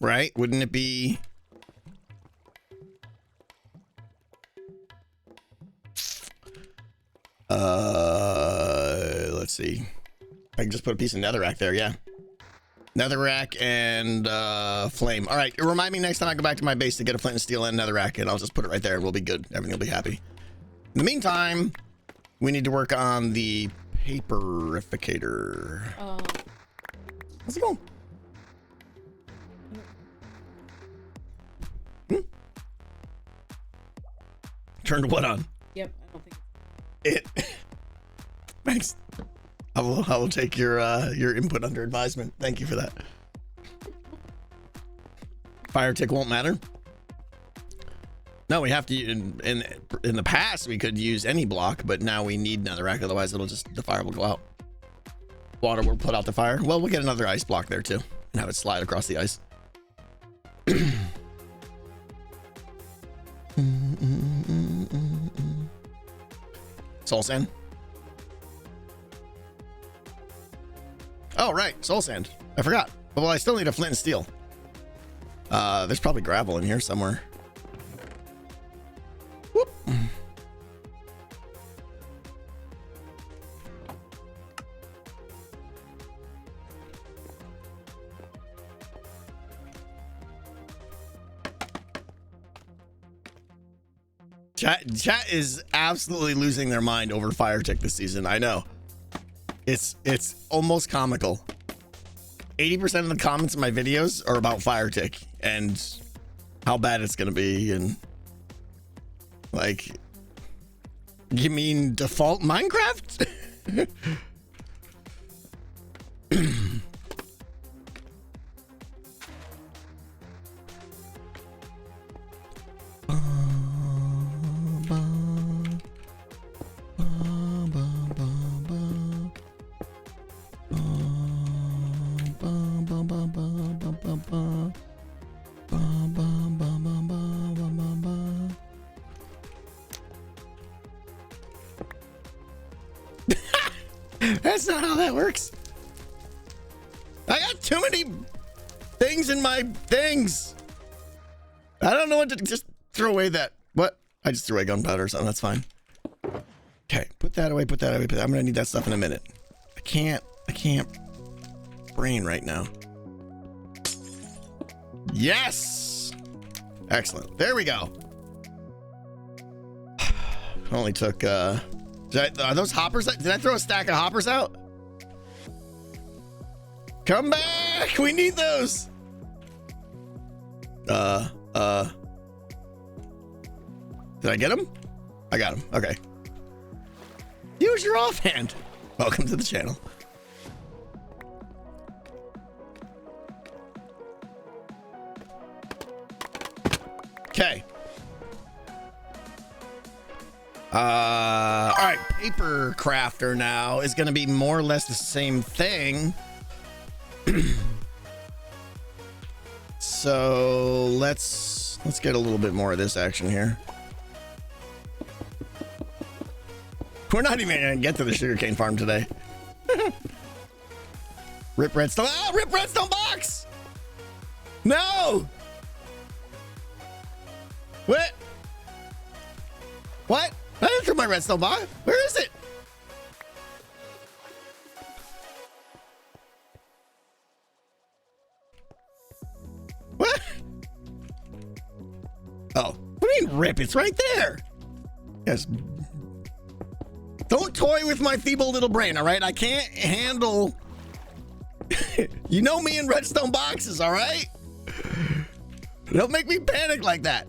Speaker 1: Right? Wouldn't it be... let's see. I can just put a piece of netherrack there, yeah. Netherrack and flame. All right, remind me next time I go back to my base to get a flint and steel and netherrack, and I'll just put it right there and we'll be good. Everything will be happy. In the meantime, we need to work on the paperificator. How's it going? Turned what on?
Speaker 2: Yep, I don't think
Speaker 1: it. Thanks. I will take your input under advisement. Thank you for that. Fire tick won't matter. No, we have to. In the past, we could use any block, but now we need netherrack. Otherwise, the fire will go out. Water will put out the fire. Well, we'll get another ice block there too, and have it slide across the ice. Soul sand. Oh, right. Soul sand. I forgot. Well, I still need a flint and steel. There's probably gravel in here somewhere. Whoop. Chat is absolutely losing their mind over fire tick this season. I know. It's almost comical. 80% of the comments in my videos are about fire tick and how bad it's gonna be, and like, you mean default Minecraft? That's not how that works. I got too many things in my things. I don't know what to just throw away that. What? I just threw away gunpowder or something. That's fine. Okay, put that away, put that away. I'm gonna need that stuff in a minute. I can't brain right now. Yes! Excellent. There we go. Only took, are those hoppers? Did I throw a stack of hoppers out? Come back! We need those! Did I get them? I got them. Okay. Use your offhand. Welcome to the channel. Okay. All right. Paper crafter now is going to be more or less the same thing. So let's get a little bit more of this action here. We're not even gonna get to the sugarcane farm today. Rip redstone. Ah, rip redstone box! No! What? What? I didn't throw my redstone box. Where is it? What? Oh, what do you mean rip? It's right there. Yes. Don't toy with my feeble little brain, all right? I can't handle... You know me in redstone boxes, all right? Don't make me panic like that.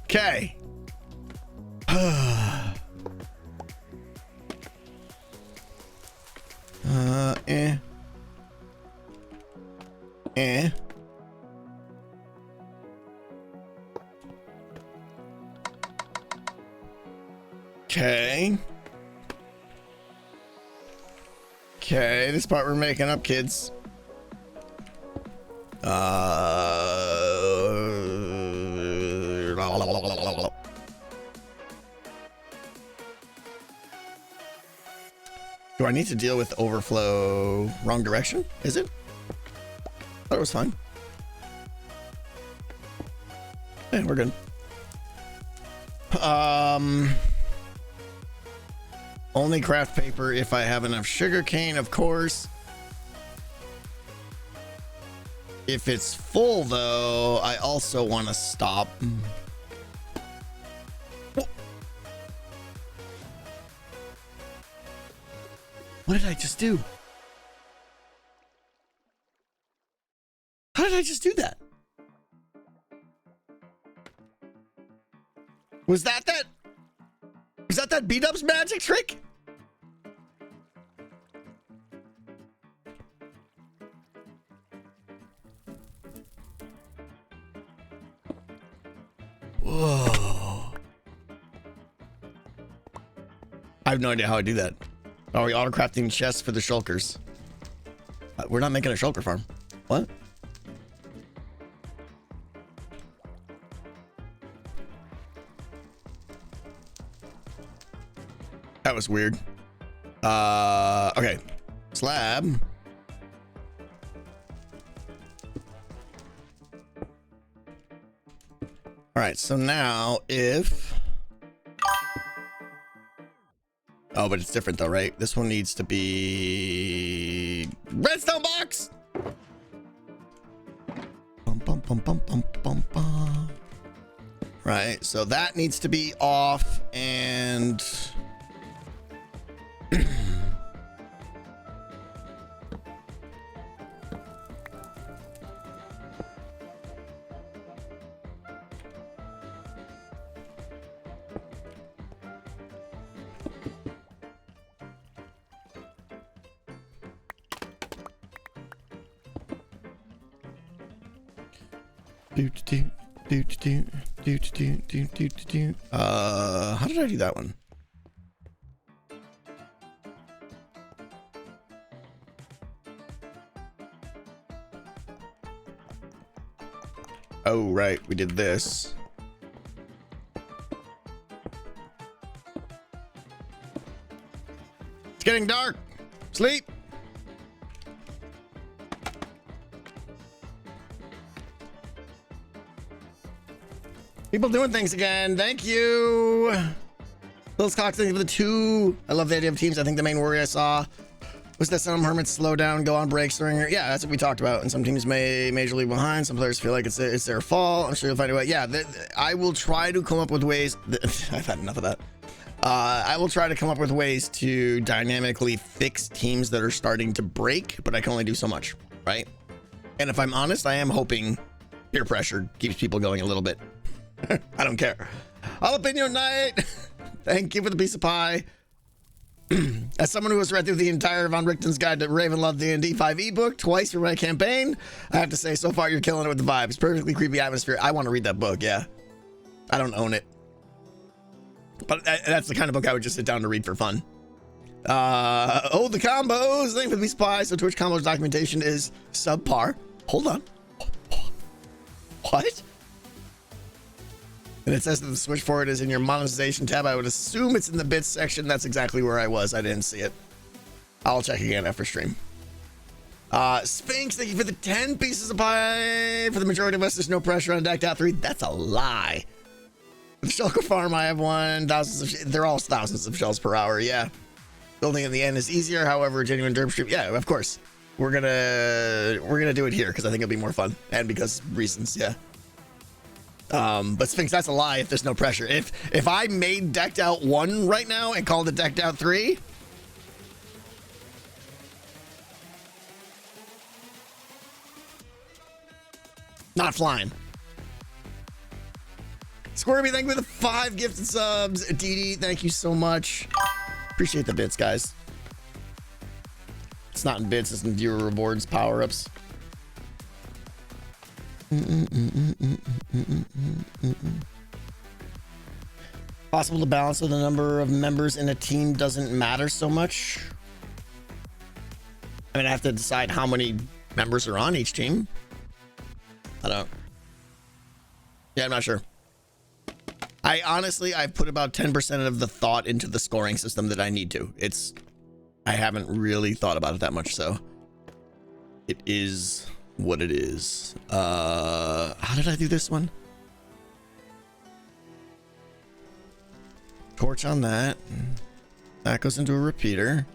Speaker 1: Okay. Okay. Okay, this part we're making up, kids. Do I need to deal with overflow wrong direction? Is it? I thought it was fine. Yeah, we're good. Only craft paper if I have enough sugarcane, of course. If it's full, though, I also want to stop. What did I just do? How did I just do that? Was that B-Dub's magic trick? Whoa. I have no idea how I do that. Are we auto-crafting chests for the shulkers? We're not making a shulker farm. What? That was weird. Okay. Slab. All right, so now if... Oh, but it's different though, right? This one needs to be... Redstone box! Bum, bum, bum, bum, bum, bum, bum. Right, so that needs to be off and... How did I do that one? Oh, right, we did this. It's getting dark. Sleep. People doing things again. Thank you. Phil's Cox, thank you for the 2. I love the idea of teams. I think the main worry I saw was that some hermits slow down, go on breaks during her. Yeah, that's what we talked about. And some teams may majorly behind. Some players feel like it's their fault. I'm sure you'll find a way. Yeah, I will try to come up with ways. I've had enough of that. I will try to come up with ways to dynamically fix teams that are starting to break, but I can only do so much, right? And if I'm honest, I am hoping peer pressure keeps people going a little bit. I don't care. Jalapeno Night. Thank you for the piece of pie. As someone who has read through the entire Von Richten's Guide to Ravenloft D&D 5 ebook twice for my campaign, I have to say, so far you're killing it with the vibes. Perfectly creepy atmosphere. I want to read that book, yeah. I don't own it. But that's the kind of book I would just sit down to read for fun. The combos. Thank you for the piece of pie. So Twitch combos documentation is subpar. Hold on. What? And it says that the switch for it is in your monetization tab. I would assume it's in the bits section. That's exactly where I was. I didn't see it. I'll check again after stream. Sphinx, thank you for the 10 pieces of pie. For the majority of us, there's no pressure on Decked Out 3. That's a lie. The Shulker Farm, I have one. They're all thousands of shells per hour. Yeah. Building in the end is easier. However, genuine derp stream. Yeah, of course. We're gonna do it here because I think it'll be more fun and because reasons. Yeah. But Sphinx, that's a lie if there's no pressure. If I made Decked Out 1 right now and called it Decked Out 3, not flying. Squirmy, thank you for the 5 gifted subs. Dee, thank you so much. Appreciate the bits, guys. It's not in bits, it's in viewer rewards, power-ups. Possible to balance so the number of members in a team doesn't matter so much. I mean, I have to decide how many members are on each team. I don't. Yeah, I'm not sure. I've put about 10% of the thought into the scoring system that I need to. I haven't really thought about it that much, so it is what it is. How did I do this one? Torch on that. That goes into a repeater.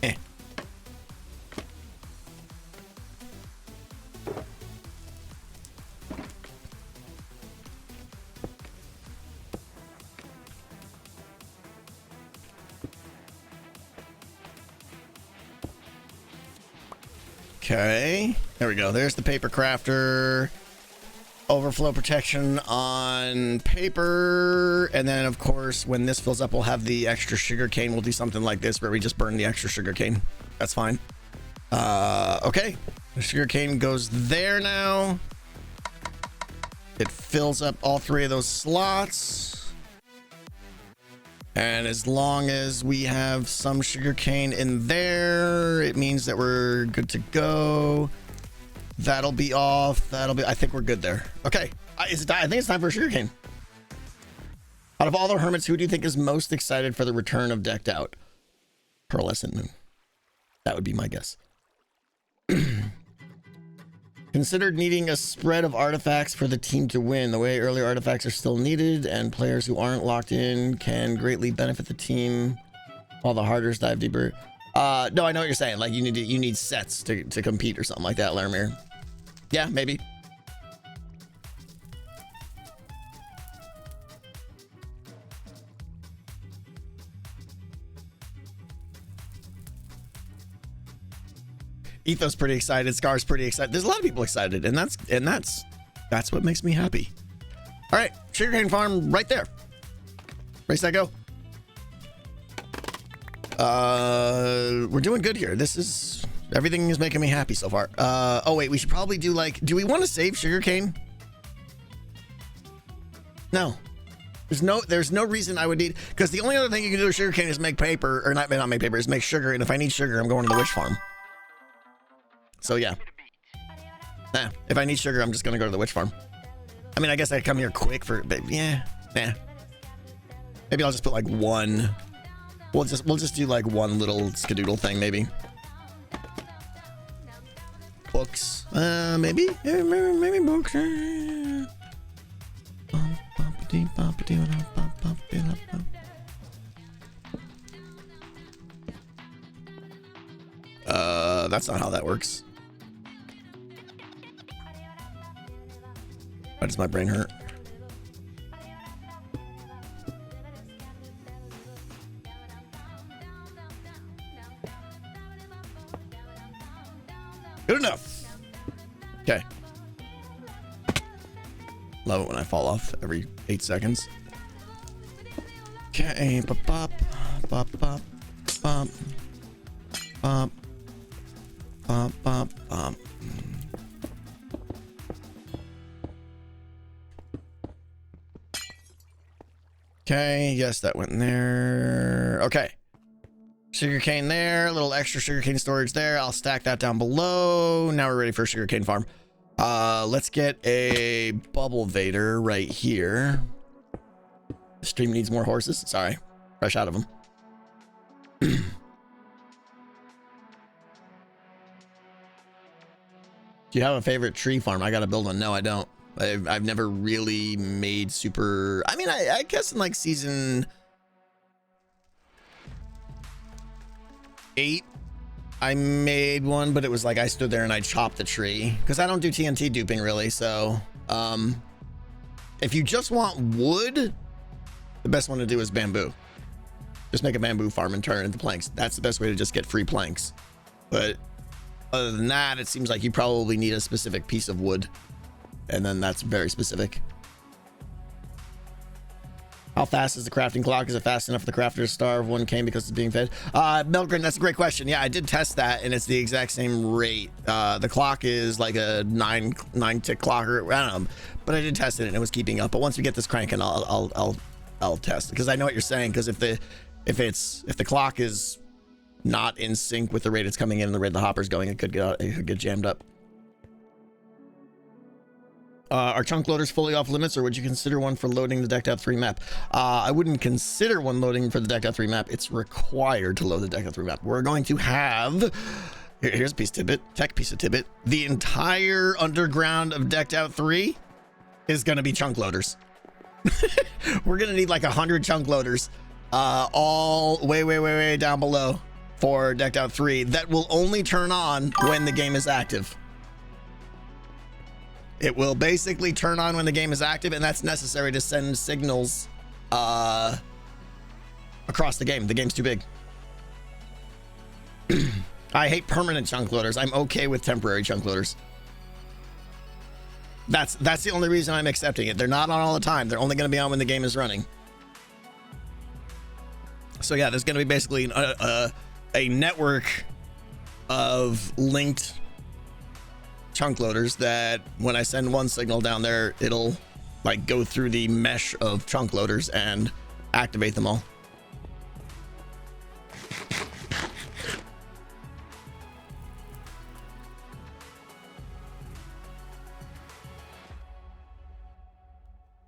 Speaker 1: Eh. Okay, there we go. There's the paper crafter. Overflow protection on paper. And then, of course, when this fills up, we'll have the extra sugarcane. We'll do something like this where we just burn the extra sugarcane. That's fine. Okay. The sugarcane goes there now. It fills up all 3 of those slots. And as long as we have some sugarcane in there, it means that we're good to go. That'll be off. I think we're good there. Okay. I think it's time for a sugarcane. Out of all the hermits, who do you think is most excited for the return of Decked Out? Pearlescent Moon. That would be my guess. Considered needing a spread of artifacts for the team to win. The way earlier artifacts are still needed and players who aren't locked in can greatly benefit the team while the harders dive deeper. No, I know what you're saying. Like you need sets to compete or something like that, Laramir. Yeah, maybe. Etho's pretty excited. Scar's pretty excited. There's a lot of people excited, and that's what makes me happy. All right, sugarcane farm right there. Race that go. We're doing good here. Everything is making me happy so far. Oh wait, we should probably do like, do we want to save sugarcane? No. There's no reason I would need, because the only other thing you can do with sugarcane is make paper, or not make paper, is make sugar, and if I need sugar, I'm going to the witch farm. So yeah. Nah, if I need sugar, I'm just gonna go to the witch farm. I mean, I guess I come here quick for, but yeah, nah. Maybe I'll just put like one, we'll just do like one little skadoodle thing, maybe. Books, maybe books. That's not how that works. Why does my brain hurt? Good enough. Okay. Love it when I fall off every 8 seconds. Okay, bop, bop, bop, bop, bop, bop, bop, bop, bop. Okay, yes, that went in there. Okay. Sugarcane there, a little extra sugarcane storage there. I'll stack that down below. Now we're ready for a sugarcane farm. Let's get a bubble vader right here. The stream needs more horses. Sorry, fresh out of them. Do you have a favorite tree farm? I gotta build one. No, I don't. I've never really made super. I mean, I guess in like season 8, I made one, but it was like I stood there and I chopped the tree because I don't do TNT duping really. So, if you just want wood, the best one to do is bamboo. Just make a bamboo farm and turn it into planks. That's the best way to just get free planks. But other than that, it seems like you probably need a specific piece of wood. And then that's very specific. How fast is the crafting clock? Is it fast enough for the crafter to starve 1K because it's being fed? Melgren, that's a great question. Yeah, I did test that and it's the exact same rate. The clock is like a nine tick clock, or I don't know, but I did test it and it was keeping up. But once we get this cranking, I'll test it because I know what you're saying. Because if the clock is not in sync with the rate it's coming in and the rate the hopper's going, it could get jammed up. Are chunk loaders fully off limits, or would you consider one for loading the Decked Out 3 map? I wouldn't consider one loading for the Decked Out 3 map. It's required to load the Decked Out 3 map. We're going to have, here's a piece of tidbit, tech piece of tidbit. The entire underground of Decked Out 3 is going to be chunk loaders. We're going to need like 100 chunk loaders, all way down below for Decked Out 3 that will only turn on when the game is active. It will basically turn on when the game is active, and that's necessary to send signals across the game. The game's too big. I hate permanent chunk loaders. I'm okay with temporary chunk loaders. That's the only reason I'm accepting it. They're not on all the time. They're only going to be on when the game is running. So yeah, there's going to be basically a network of linked chunk loaders that when I send one signal down there, it'll like go through the mesh of chunk loaders and activate them all.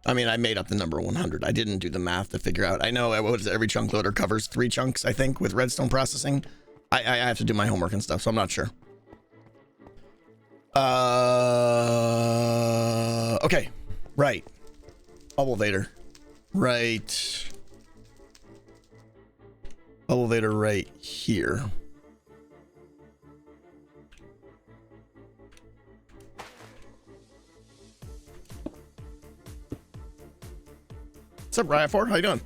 Speaker 1: I mean, I made up the number 100. I didn't do the math to figure out. I know every chunk loader covers 3 chunks, I think, with redstone processing. I have to do my homework and stuff, so I'm not sure. Okay, right. Bubble Vader. Right. Bubble Vader right here. What's up, Riot4? How you doing?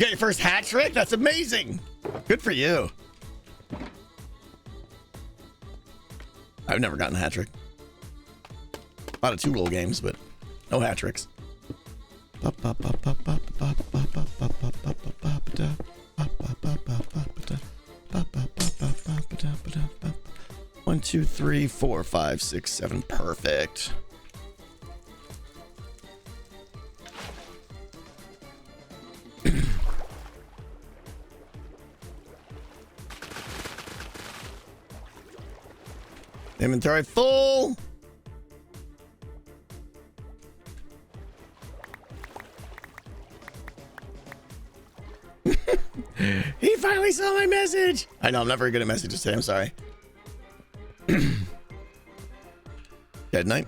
Speaker 1: got your first hat trick? That's amazing. Good for you. I've never gotten a hat trick. A lot of two-roll games, but no hat tricks. 1, 2, 3, 4, 5, 6, 7. Perfect. Inventory full. He finally saw my message. I know I'm not very good at messages today. I'm sorry. Dead night.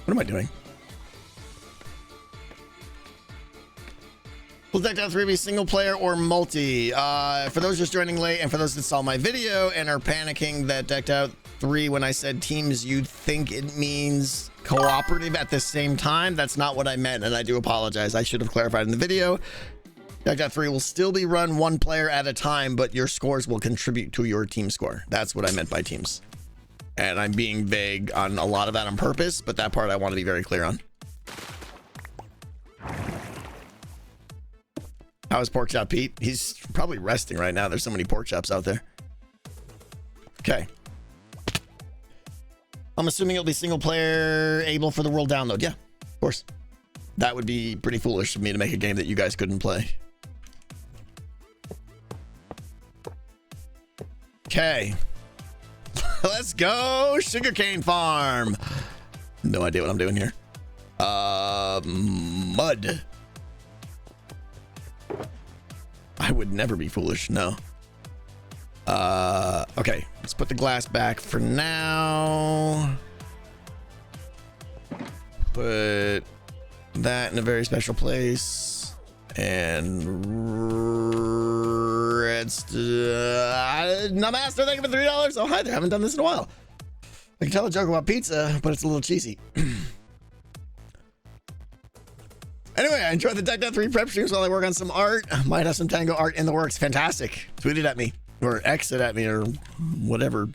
Speaker 1: What am I doing? Will Decked Out 3 be single player or multi? For those just joining late and for those that saw my video and are panicking that Decked Out 3, when I said teams, you'd think it means cooperative at the same time. That's not what I meant, and I do apologize. I should have clarified in the video. Decked Out 3 will still be run one player at a time, but your scores will contribute to your team score. That's what I meant by teams. And I'm being vague on a lot of that on purpose, but that part I want to be very clear on. How is Pork Chop Pete? He's probably resting right now. There's so many pork chops out there. Okay. I'm assuming it'll be single player able for the world download. Yeah, of course. That would be pretty foolish of me to make a game that you guys couldn't play. Okay. Let's go sugarcane farm. No idea what I'm doing here. Mud. I would never be foolish. No. Okay. Let's put the glass back for now. Put that in a very special place. And Namaster, thank you for $3. Oh, hi there. I haven't done this in a while. I can tell a joke about pizza, but it's a little cheesy. Anyway, I enjoy the Decked Out 3 prep streams while I work on some art. Might have some Tango art in the works. Fantastic. Tweet it at me or X it at me or whatever.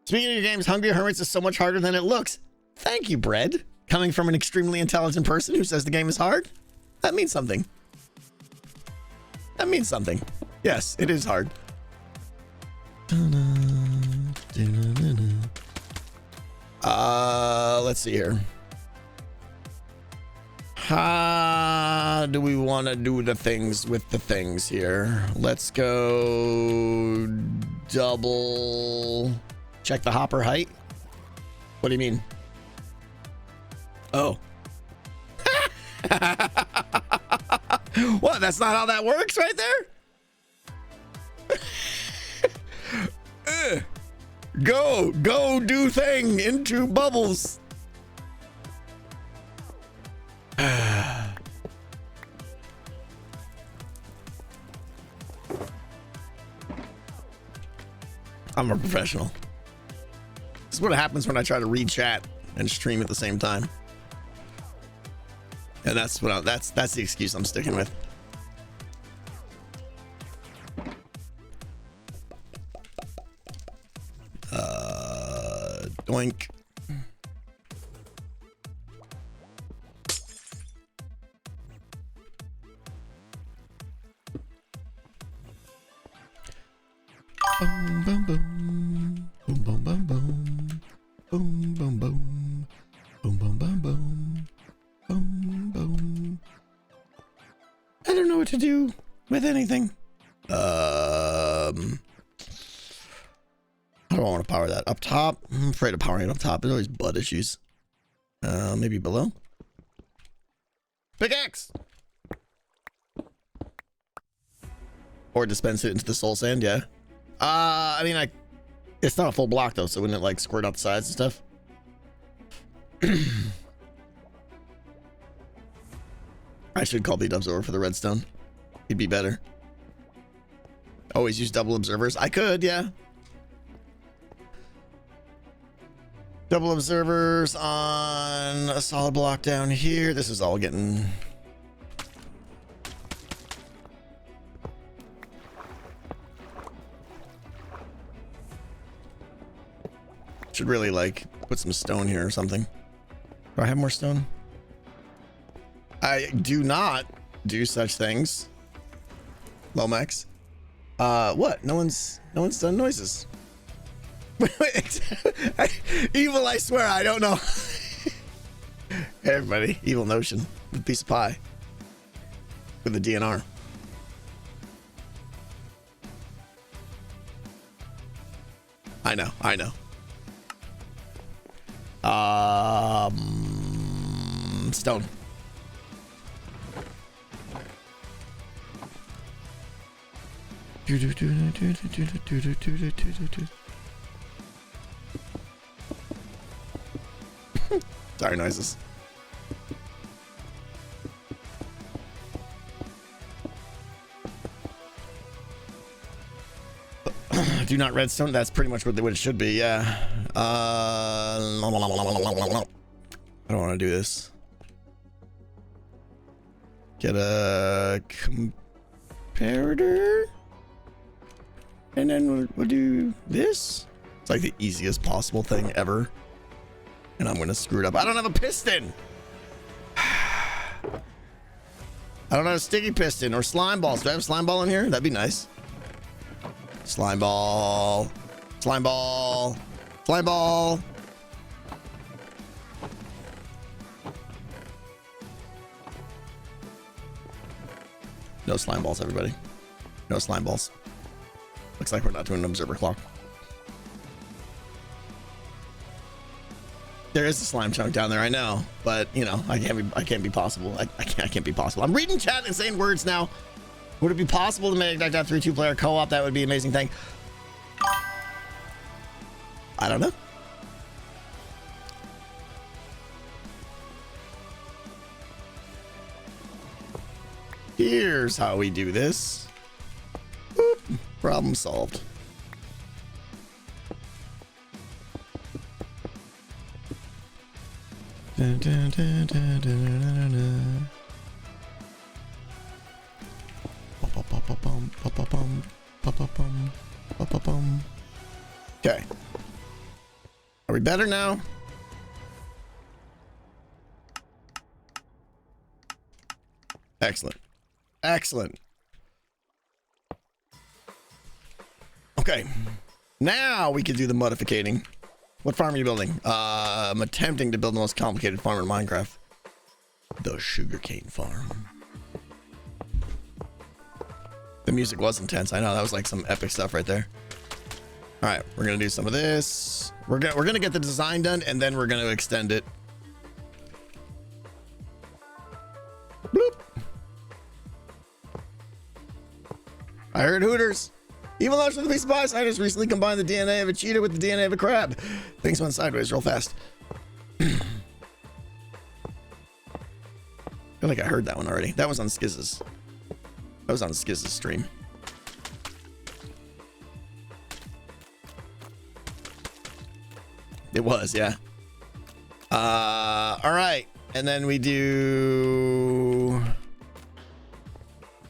Speaker 1: Speaking of your games, Hungry Hermits is so much harder than it looks. Thank you, Bread. Coming from an extremely intelligent person who says the game is hard, that means something. That means something. Yes, it is hard. Let's see here. How do we want to do the things with the things here? Let's go double check the hopper height. What do you mean? Oh. What? That's not how that works right there? Go do thing into bubbles. I'm a professional. This is what happens when I try to read chat and stream at the same time. And that's what that's the excuse I'm sticking with. Doink. Boom, boom, boom. Boom, boom, boom, boom. Boom, boom, boom. Boom, boom, boom, boom. Boom, boom. I don't know what to do with anything. How do I want to power that? Up top? I'm afraid of powering it up top. There's always butt issues. Maybe below? Pickaxe! Or dispense it into the soul sand, yeah. I mean, it's not a full block though, so wouldn't it like squirt out the sides and stuff? I should call the observer for the redstone. He'd be better. Always use double observers. I could, yeah. Double observers on a solid block down here. This is all getting... Should really, like, put some stone here or something. Do I have more stone? I do not do such things. Lomax. What? No one's done noises. Wait, evil, I swear, I don't know. Hey, everybody, evil notion with a piece of pie with the DNR. I know. Stone. Sorry, noises. Do not redstone. That's pretty much what it should be. Yeah. I don't want to do this. Get a comparator, and then we'll do this. It's like the easiest possible thing ever, and I'm gonna screw it up. I don't have a piston. I don't have a sticky piston or slime balls. Do I have a slime ball in here? That'd be nice. Slime ball, slime ball, slime ball. No slime balls, everybody. No slime balls. Looks like we're not doing an observer clock. There is a slime chunk down there, I know, but you know, I can't be possible. I can't be possible. I'm reading chat and saying words now. Would it be possible to make that 3 2-player co-op? That would be an amazing thing. I don't know. Here's how we do this. Boop. Problem solved. Dun, dun, dun, dun, dun, dun, dun. Okay. Are we better now? Excellent. Excellent. Okay. Now we can do the modificating. What farm are you building? I'm attempting to build the most complicated farm in Minecraft. The sugarcane farm. The music was intense. I know, that was like some epic stuff right there. All right, we're gonna do some of this. We're gonna get the design done, and then we're gonna extend it. Bloop. I heard Hooters. Evil Notion of the Beast of Pie Scientists recently combined the DNA of a cheetah with the DNA of a crab. Things went sideways real fast. I feel like I heard that one already. That was on Skizz's. That was on Skizz's stream. It was, yeah. All right. And then we do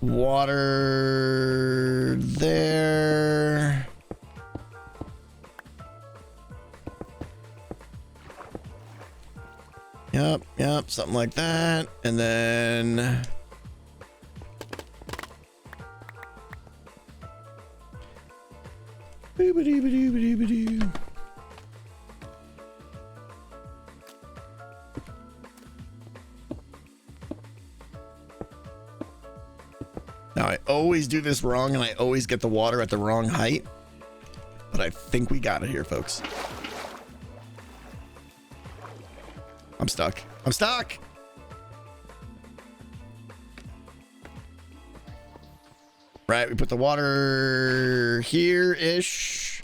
Speaker 1: water there. Yep, something like that. And then boobity-boobity-boobity-boobity. Now, I always do this wrong, and I always get the water at the wrong height. But I think we got it here, folks. I'm stuck. I'm stuck! Right, we put the water here-ish.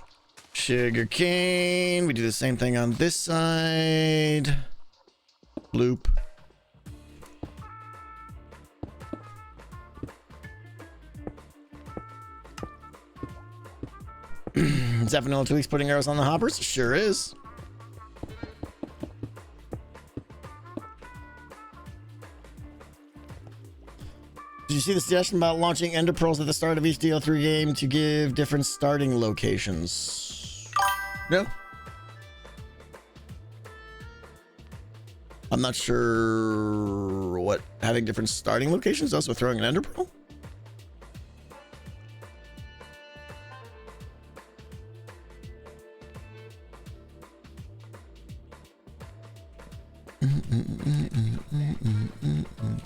Speaker 1: Sugar cane. We do the same thing on this side. Bloop. Is that vanilla 2 weeks putting arrows on the hoppers? Sure is. Did you see the suggestion about launching ender pearls at the start of each DL3 game to give different starting locations? No. I'm not sure what having different starting locations also throwing an ender pearl.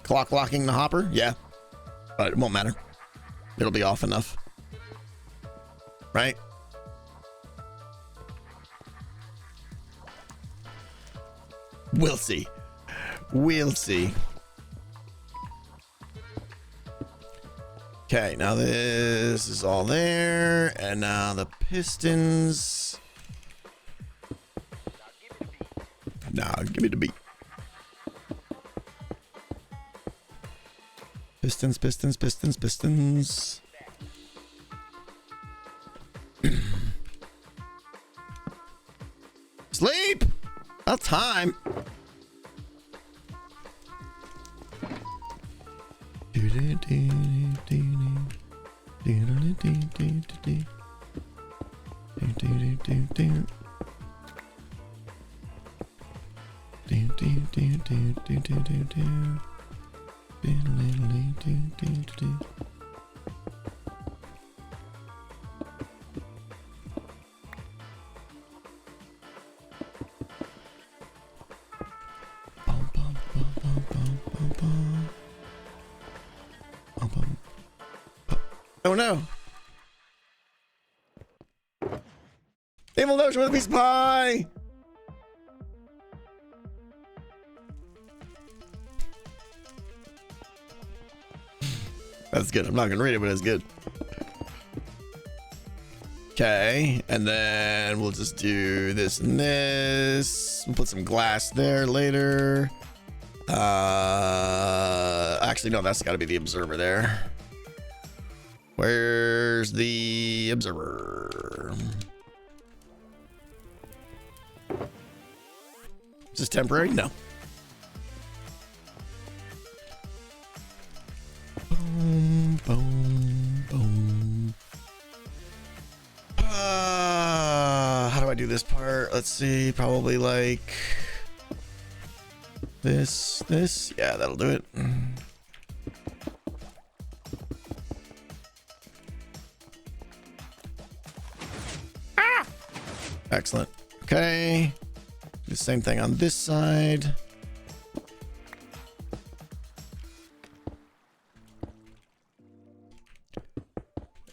Speaker 1: Clock locking the hopper? Yeah. But it won't matter. It'll be off enough. Right? We'll see. We'll see. Okay, now this is all there. And now the pistons. Nah, give me the beat. Pistons, pistons, pistons, pistons. Sleep! About time. Oh no. Evil Notion with a piece of pie. That's good. I'm not gonna read it, but it's good. Okay, and then we'll just do this and this. We'll put some glass there later. Actually, no, that's got to be the observer there. Where's the observer? Is this temporary? No. Boom, boom, boom. How do I do this part? Let's see. Probably like this. Yeah, that'll do it. Excellent. Okay. Do the same thing on this side.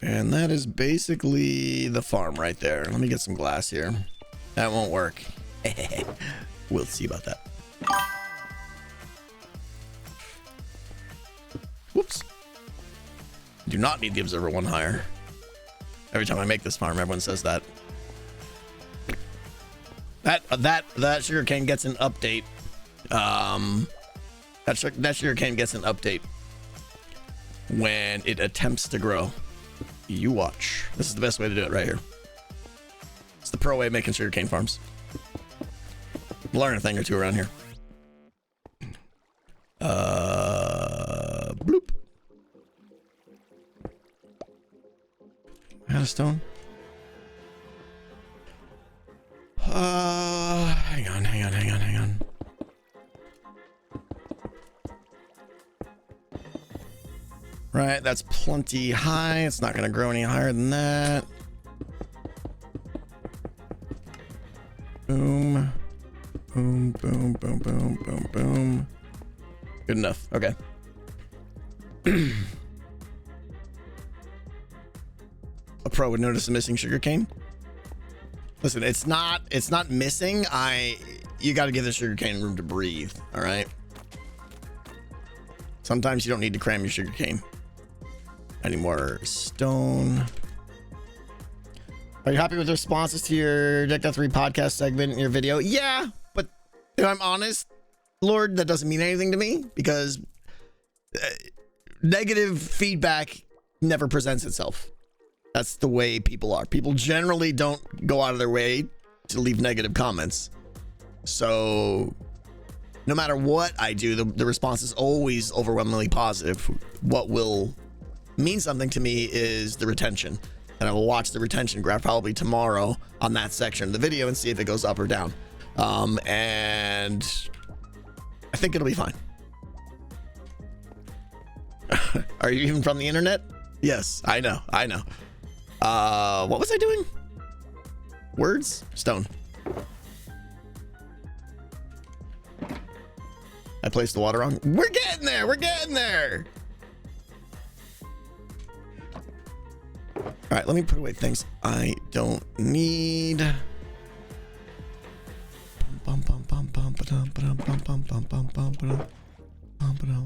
Speaker 1: And that is basically the farm right there. Let me get some glass here. That won't work. We'll see about that. Whoops. Do not need the observer one higher. Every time I make this farm, everyone says that. That sugarcane gets an update. That sugarcane gets an update when it attempts to grow. You watch. This is the best way to do it right here. It's the pro way of making sugarcane farms. Learn a thing or two around here. Bloop. Out of stone. Hang on. Right, that's plenty high. It's not gonna grow any higher than that. Boom. Boom, boom, boom, boom, boom, boom. Good enough. Okay. A pro would notice a missing sugarcane. Listen, it's not missing. You got to give the sugarcane room to breathe. All right. Sometimes you don't need to cram your sugarcane. I need more stone. Are you happy with the responses to your Deck 3 podcast segment in your video? Yeah, but if I'm honest, Lord, that doesn't mean anything to me because negative feedback never presents itself. That's the way people are. People generally don't go out of their way to leave negative comments. So no matter what I do, the response is always overwhelmingly positive. What will mean something to me is the retention. And I will watch the retention graph probably tomorrow on that section of the video and see if it goes up or down. And I think it'll be fine. Are you even from the internet? Yes, I know. What was I doing? Words? Stone. I placed the water wrong. We're getting there. All right, let me put away things I don't need.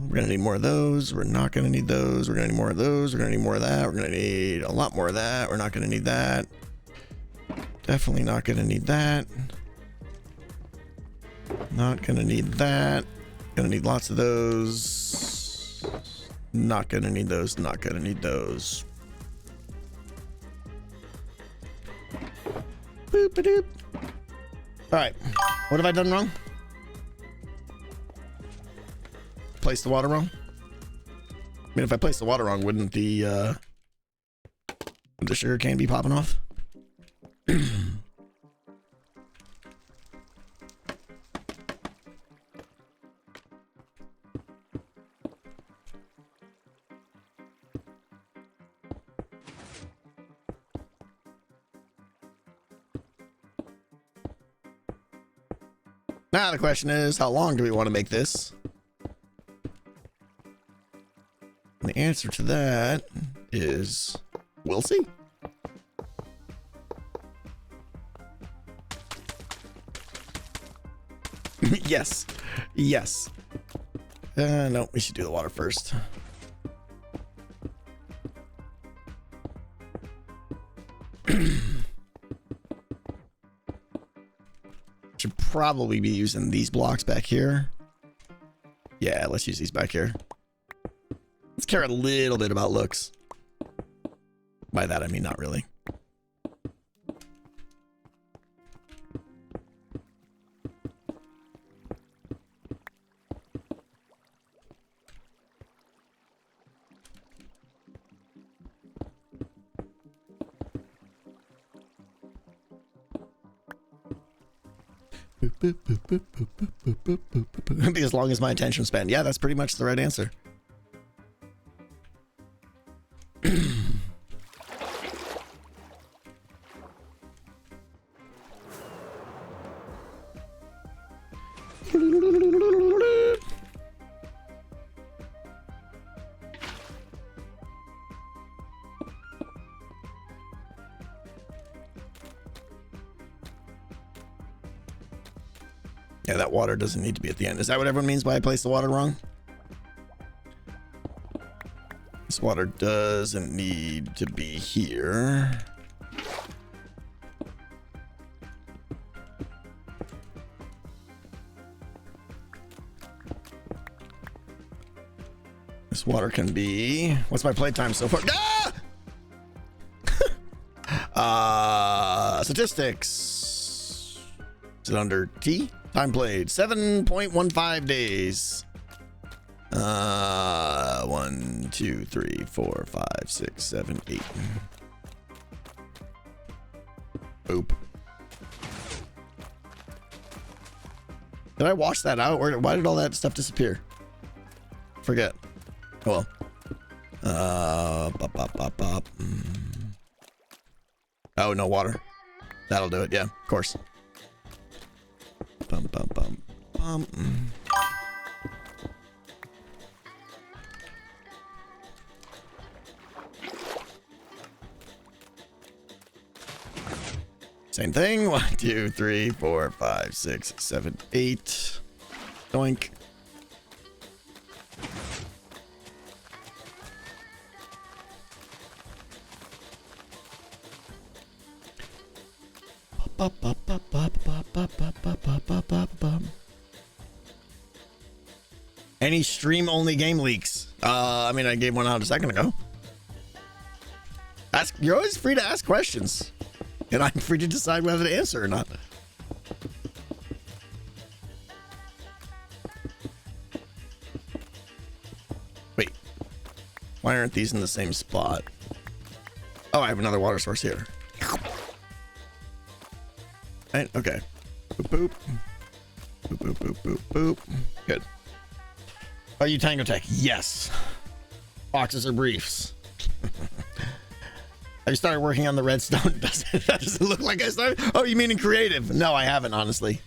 Speaker 1: We're gonna need more of those. We're not gonna need those. We're gonna need more of those. We're gonna need more of that. We're gonna need a lot more of that. We're not gonna need that. Definitely not gonna need that. Not gonna need that. Gonna need lots of those. Not gonna need those. Not gonna need those. Boop-a-doop. All right, what have I done wrong? Placed the water wrong? I mean, if I placed the water wrong, wouldn't the sugarcane be popping off? Now the question is, how long do we want to make this? And the answer to that is, we'll see. Yes. No, we should do the water first. Should probably be using these blocks back here. Yeah, let's use these back here. Let's care a little bit about looks. By that, I mean not really. Be as long as my attention span. Yeah, that's pretty much the right answer. Yeah, that water doesn't need to be at the end. Is that what everyone means by I placed the water wrong? This water doesn't need to be here. This water can be... What's my playtime so far? Ah! Statistics. Is it under T? Time played 7.15 days. 1, 2, 3, 4, 5, 6, 7, 8. Boop. Did I wash that out? Why did all that stuff disappear? Forget. Well. Bop, bop, bop, bop. Oh, no water. That'll do it. Yeah, of course. Bum, bum, bum, bum. Same thing. 1, 2, 3, 4, 5, 6, 7, 8. Doink. Any stream-only game leaks? I mean, I gave one out a second ago. You're always free to ask questions. And I'm free to decide whether to answer or not. Wait. Why aren't these in the same spot? Oh, I have another water source here. Right, okay. Boop, boop. Boop, boop, boop, boop, boop. Good. Are you Tango Tech? Yes. Boxes or briefs? Have you started working on the redstone? That doesn't look like I started. Oh, you mean in creative? No, I haven't, honestly.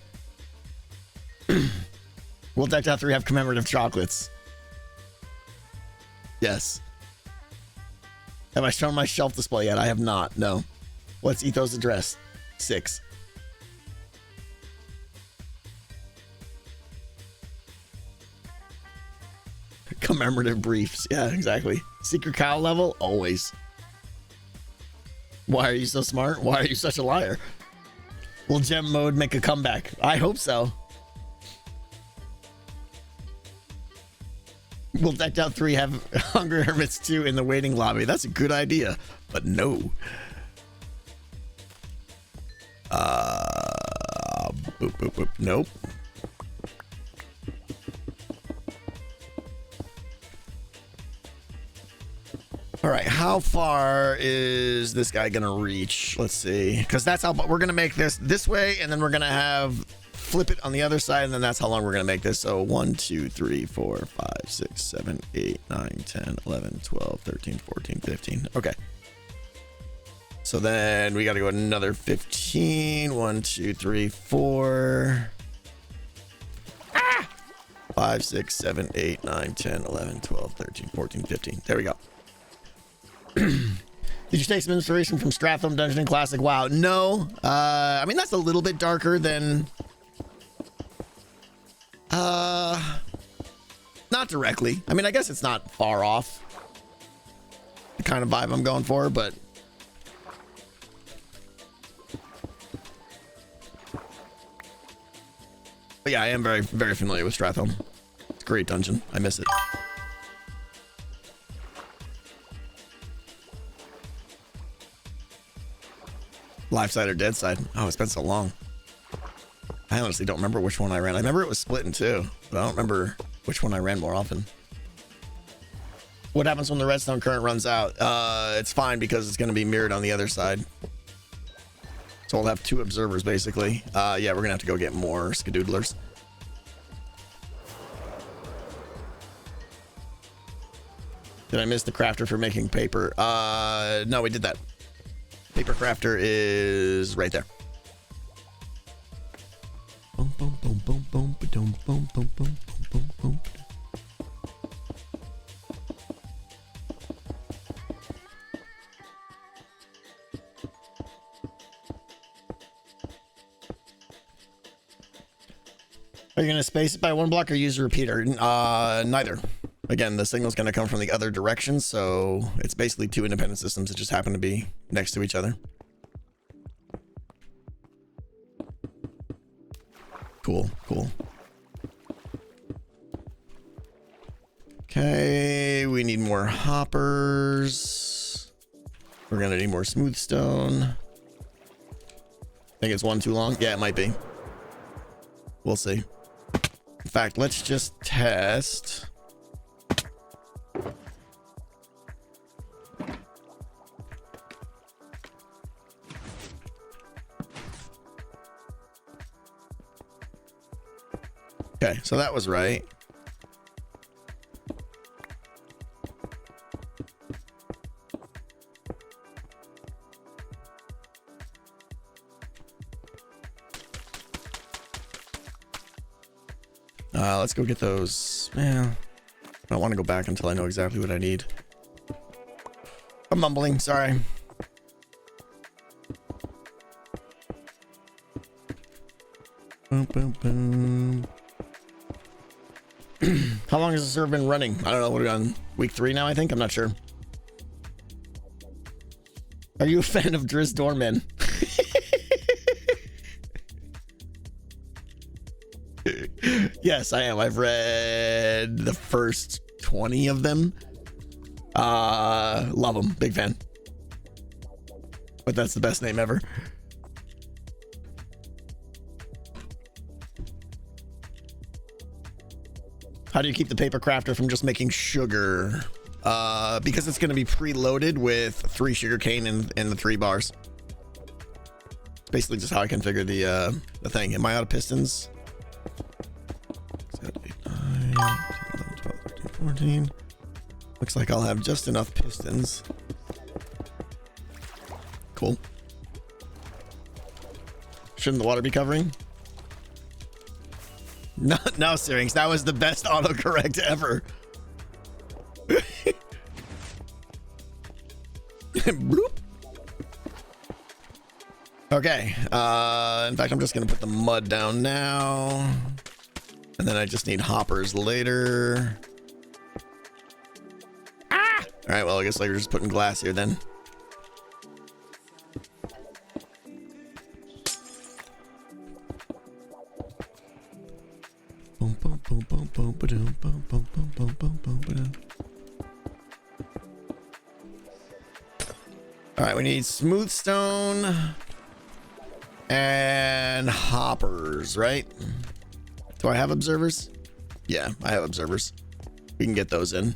Speaker 1: Will Decked Out 3 have commemorative chocolates? Yes. Have I shown my shelf display yet? I have not, no. What's Etho's address? 6. Commemorative briefs. Yeah, exactly. Secret cow level? Always. Why are you so smart? Why are you such a liar? Will gem mode make a comeback? I hope so. Will Decked Out 3 have Hungry Hermits 2 in the waiting lobby? That's a good idea, but no. Boop, boop, boop. Nope. All right, how far is this guy gonna reach? Let's see, because that's how we're gonna make this way, and then we're gonna have flip it on the other side, and then that's how long we're gonna make this. So 1, 2, 3, 4, 5, 6, 7, 8, 9, 10, 11, 12, 13, 14, 15. Okay. So then we got to go another 15. 1, 2, 3, 4. 5, 6, 7, 8, 9, 10, 11, 12, 13, 14, 15. There we go. Did you take some inspiration from Stratham Dungeon Classic? Wow. No. I mean, that's a little bit darker than... not directly. I mean, I guess it's not far off the kind of vibe I'm going for, but... But yeah, I am very, very familiar with Stratham. It's a great dungeon. I miss it. Live side or dead side? Oh, it's been so long. I honestly don't remember which one I ran. I remember it was split in two, but I don't remember which one I ran more often. What happens when the redstone current runs out? It's fine because it's going to be mirrored on the other side. So we'll have 2 observers basically. Yeah, we're going to have to go get more skadoodlers. Did I miss the crafter for making paper? No, we did that. Paper crafter is right there. Boom, boom, boom, boom, boom, boom, boom, boom, boom, boom, boom. Are you going to space it by 1 block or use a repeater? Neither. Again, the signal's going to come from the other direction, so it's basically 2 independent systems that just happen to be next to each other. Cool, cool. Okay, we need more hoppers. We're going to need more smooth stone. Think it's 1 too long? Yeah, it might be. We'll see. In fact, let's just test. Okay, so that was right. Let's go get those. Yeah, I don't want to go back until I know exactly what I need. I'm mumbling, sorry. Boom, boom, boom. How long has the server been running? I don't know. We're on week 3 now, I think. I'm not sure. Are you a fan of Driz Dorman? Yes, I am. I've read the first 20 of them. Love them. Big fan. But that's the best name ever. How do you keep the paper crafter from just making sugar? Because it's going to be preloaded with 3 sugarcane and the 3 bars. It's basically just how I configure the thing. Am I out of pistons? 7, 8, 9, 10, 11, 12, 13, 14. Looks like I'll have just enough pistons. Cool. Shouldn't the water be covering? No, Syrinx, that was the best autocorrect ever. Bloop. Okay, in fact, I'm just gonna put the mud down now. And then I just need hoppers later. Ah! All right, well, I guess like we're just putting glass here then. All right, we need smooth stone and hoppers, right? Do I have observers? Yeah, I have observers. We can get those in.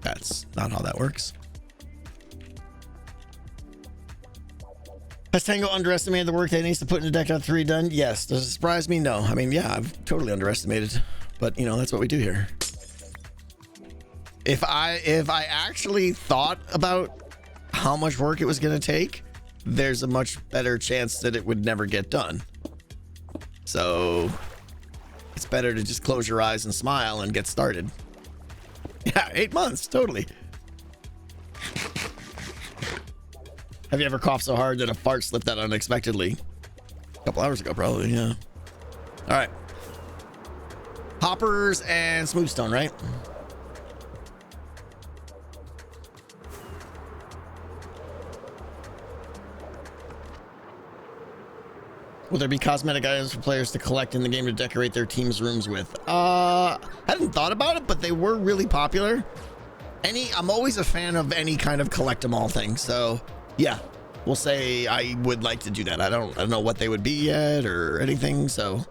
Speaker 1: That's not how that works. Has Tango underestimated the work that it needs to put into Deck Out 3 done? Yes. Does it surprise me? No. I mean, yeah, I've totally underestimated. But, you know, that's what we do here. If I actually thought about how much work it was going to take, there's a much better chance that it would never get done. So it's better to just close your eyes and smile and get started. Yeah, 8 months, totally. Have you ever coughed so hard that a fart slipped out unexpectedly? A couple hours ago, probably, yeah. All right. Hoppers and smooth stone, right? Will there be cosmetic items for players to collect in the game to decorate their team's rooms with? I hadn't thought about it, but they were really popular. I'm always a fan of any kind of collect 'em all thing, so yeah, we'll say I would like to do that. I don't know what they would be yet or anything, so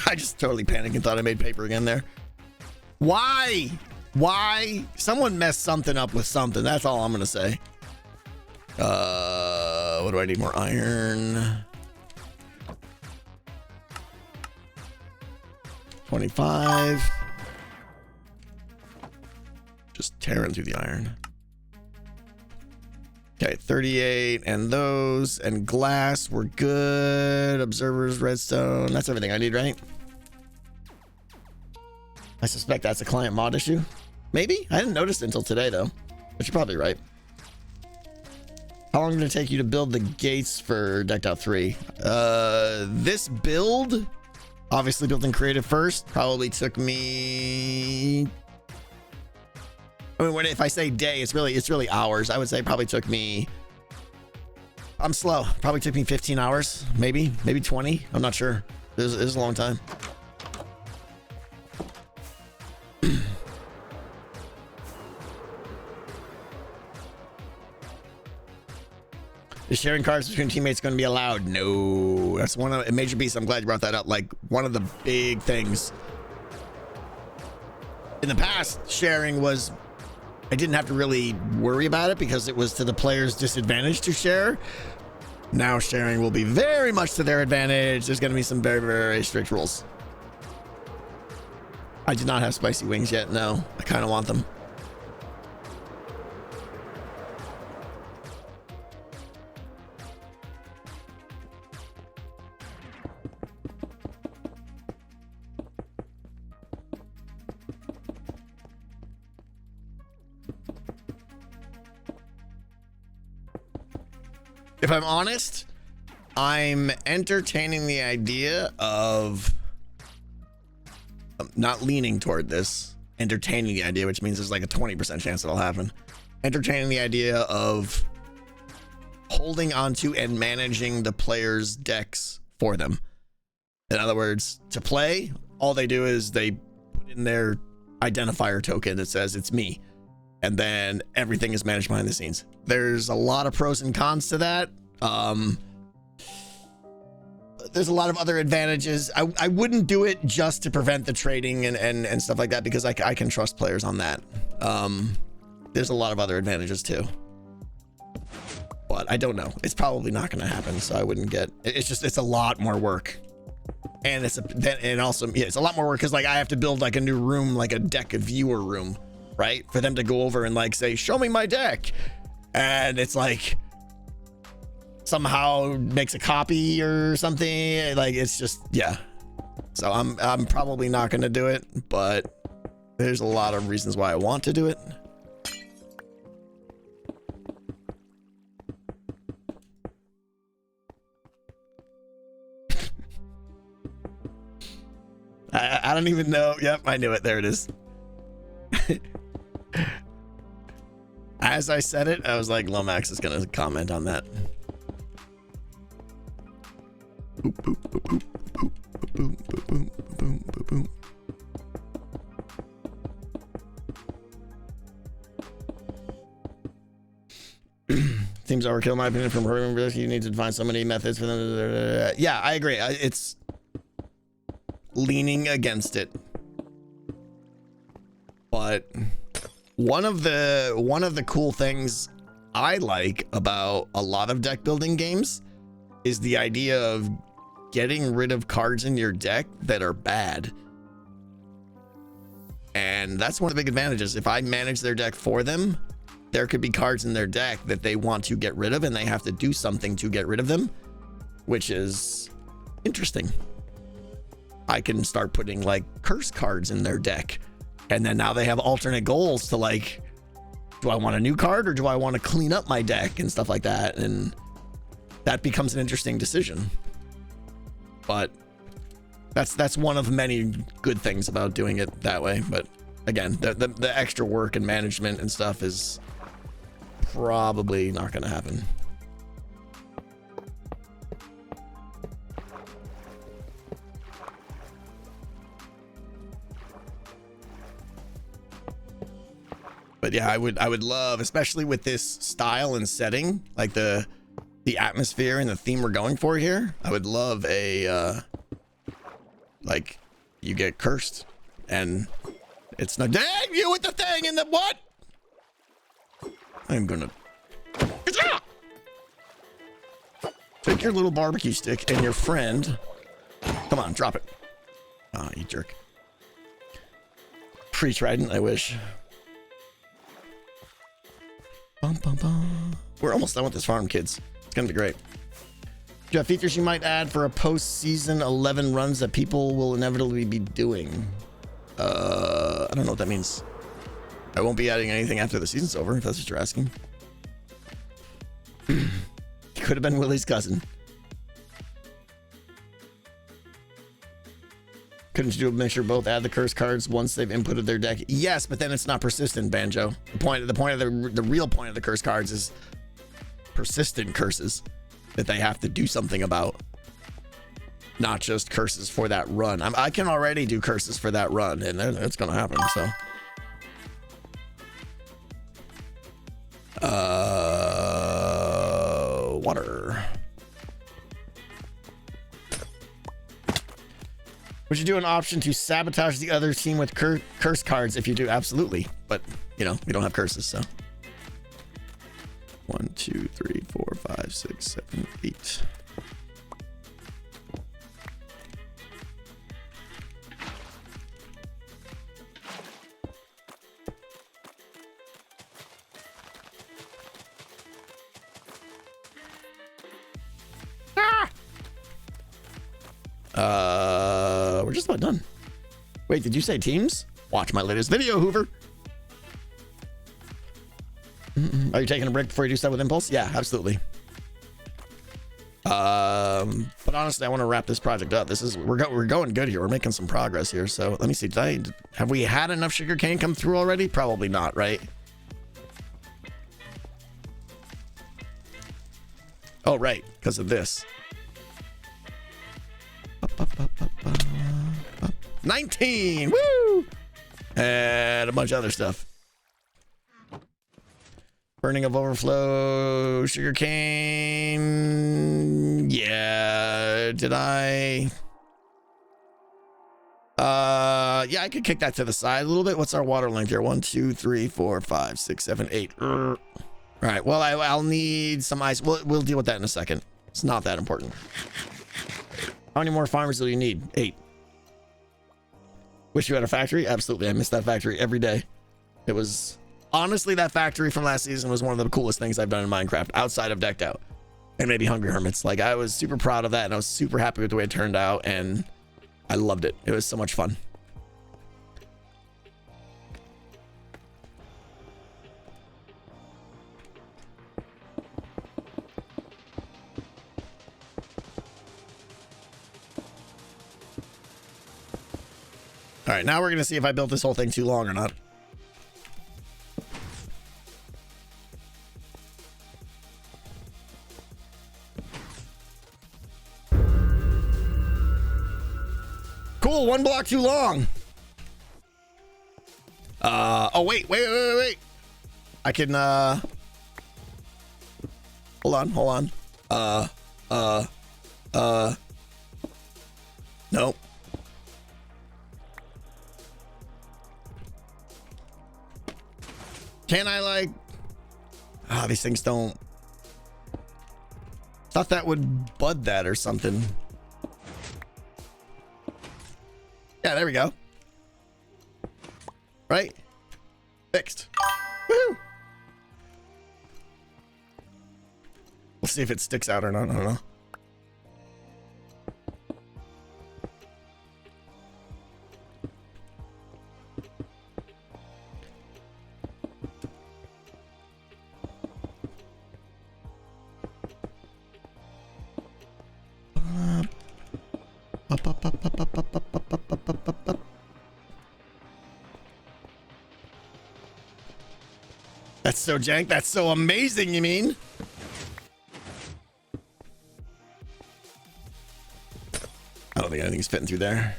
Speaker 1: I just totally panicked and thought I made paper again there. Why? Someone messed something up with something. That's all I'm gonna say. What do I need? More iron. 25. Just tearing through the iron. Okay, 38 and those and glass. We're good. Observers, redstone. That's everything I need, right? I suspect that's a client mod issue. Maybe? I didn't notice it until today, though. But you're probably right. How long did it take you to build the gates for Decked Out 3? This build, obviously built in creative first, probably took me... I mean, if I say day, it's really hours. I would say probably took me... I'm slow. Probably took me 15 hours, maybe 20. I'm not sure. It was a long time. Is sharing cards between teammates going to be allowed? No. That's one of a major beast. I'm glad you brought that up. Like one of the big things. In the past, sharing was... I didn't have to really worry about it because it was to the player's disadvantage to share. Now sharing will be very much to their advantage. There's going to be some very, very strict rules. I did not have spicy wings yet. No, I kind of want them. if I'm honest, I'm entertaining the idea of not leaning toward this, entertaining the idea, which means there's like a 20% chance it'll happen. Entertaining the idea of holding onto and managing the players' decks for them. In other words, to play, all they do is they put in their identifier token that says it's me, and then everything is managed behind the scenes. There's a lot of pros and cons to that. There's a lot of other advantages. I wouldn't do it just to prevent the trading and stuff like that, because I can trust players on that. There's a lot of other advantages too, but I don't know. It's probably not going to happen, so I wouldn't get. It's a lot more work, and it's a lot more work because like I have to build like a new room, like a deck of viewer room, right, for them to go over and like say, show me my deck, and it's like somehow makes a copy or something. Like it's just, yeah. So I'm probably not going to do it, but there's a lot of reasons why I want to do it. I don't even know. Yep, I knew it. There it is. As I said it, I was like, Lomax is going to comment on that. Boop, boop, boop, boop, boop, boop, boop, boop, boop, boop. Seems overkill, in my opinion. From her, you need to find so many methods for them. Yeah, I agree. It's leaning against it, but one of the cool things I like about a lot of deck building games is the idea of getting rid of cards in your deck that are bad. And that's one of the big advantages. If I manage their deck for them, there could be cards in their deck that they want to get rid of and they have to do something to get rid of them, which is interesting. I can start putting like curse cards in their deck, and then now they have alternate goals to like, do I want a new card or do I want to clean up my deck and stuff like that? And that becomes an interesting decision. But that's one of many good things about doing it that way. But again, the extra work and management and stuff is probably not going to happen. But yeah, I would love, especially with this style and setting, like the atmosphere and the theme we're going for here, I would love a like you get cursed and it's not, dang you with the thing and the what? I'm gonna take your little barbecue stick and your friend. Come on, drop it. Ah, you jerk. Pre-trident, I wish. Bum, bum, bum. We're almost done with this farm, kids. It's gonna be great. Do you have features you might add for a post-season 11 runs that people will inevitably be doing? I don't know what that means. I won't be adding anything after the season's over, if that's what you're asking. He could have been Willie's cousin. Couldn't you make sure both add the curse cards once they've inputted their deck? Yes, but then it's not persistent, Banjo. The real point of the curse cards is persistent curses that they have to do something about, not just curses for that run. I can already do curses for that run, and it's gonna happen. So, water. Would you do an option to sabotage the other team with curse cards? If you do, absolutely. But, you know, we don't have curses, so. 1, 2, 3, 4, 5, 6, 7, 8. We're just about done. Wait, did you say teams? Watch my latest video, Hoover. Are you taking a break before you do stuff with Impulse? Yeah, absolutely. But honestly, I want to wrap this project up. We're going good here. We're making some progress here. So let me see. Have we had enough sugarcane come through already? Probably not, right? Oh, right, because of this. 19! Woo! And a bunch of other stuff. Burning of overflow, sugarcane. Yeah, did I? Yeah, I could kick that to the side a little bit. What's our water length here? 1, 2, 3, 4, 5, 6, 7, 8. All right, well, I'll need some ice. We'll deal with that in a second. It's not that important. How many more farmers do you need? 8. Wish you had a factory? Absolutely. I miss that factory every day. It was... Honestly, that factory from last season was one of the coolest things I've done in Minecraft, outside of Decked Out. And maybe Hungry Hermits. Like, I was super proud of that, and I was super happy with the way it turned out, and I loved it. It was so much fun. All right, now we're going to see if I built this whole thing too long or not. Cool, 1 block too long. Oh, wait. I can, hold on. Nope. Can I, like... these things don't... Thought that would bud that or something. Yeah, there we go. Right? Fixed. Woo! We'll see if it sticks out or not. I don't know. That's so jank. That's so amazing, you mean? I don't think anything's fitting through there.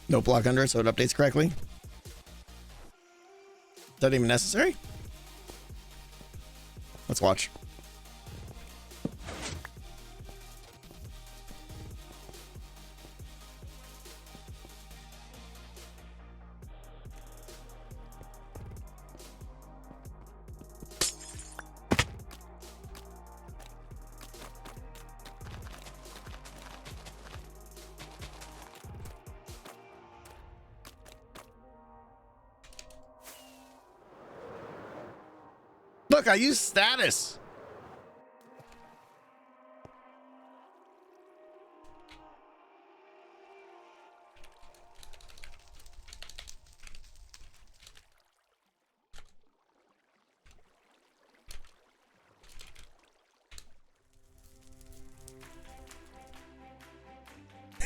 Speaker 1: No block under it, so it updates correctly. Is that even necessary? Let's watch. Look, I use status.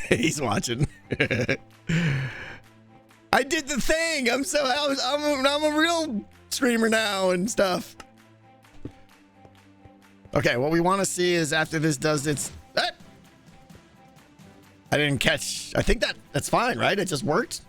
Speaker 1: He's watching. I did the thing. I'm a real streamer now and stuff. Okay, what we want to see is after this does its... I didn't catch... I think that's fine, right? It just worked?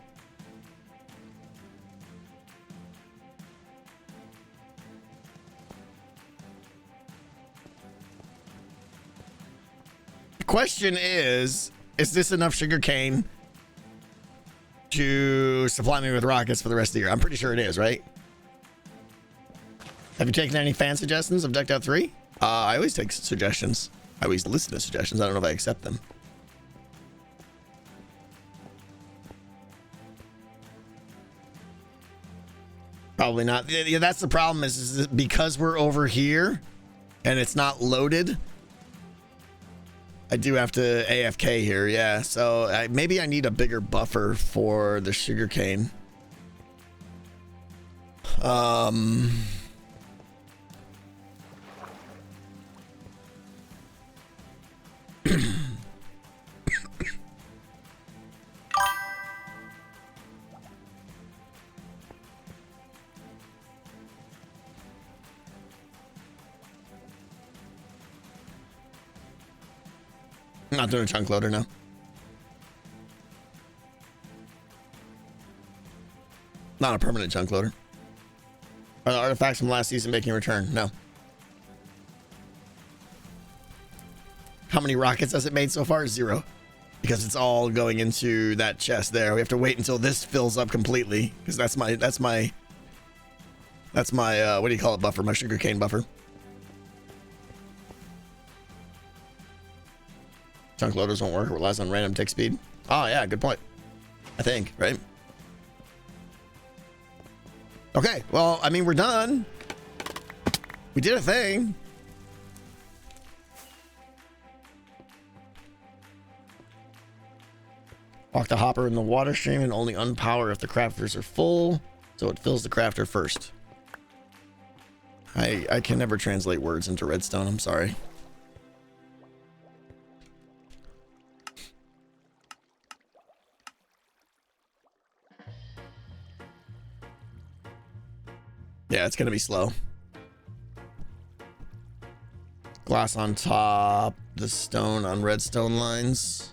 Speaker 1: The question is this enough sugarcane to supply me with rockets for the rest of the year? I'm pretty sure it is, right? Have you taken any fan suggestions of Decked Out 3? I always take suggestions. I always listen to suggestions. I don't know if I accept them. Probably not. Yeah, that's the problem is because we're over here and it's not loaded. I do have to AFK here. Yeah. So maybe I need a bigger buffer for the sugarcane. I'm not doing a chunk loader now. Not a permanent chunk loader. Are the artifacts from last season making a return? No. How many rockets has it made so far? 0. Because it's all going into that chest there. We have to wait until this fills up completely. Because that's my what do you call it, buffer? My sugarcane buffer. Chunk loaders won't work. It relies on random tick speed. Oh yeah, good point. I think, right? Okay, well, I mean, we're done. We did a thing. Lock the hopper in the water stream and only unpower if the crafters are full, so it fills the crafter first. I can never translate words into redstone, I'm sorry. Yeah, it's gonna be slow. Glass on top, the stone on redstone lines.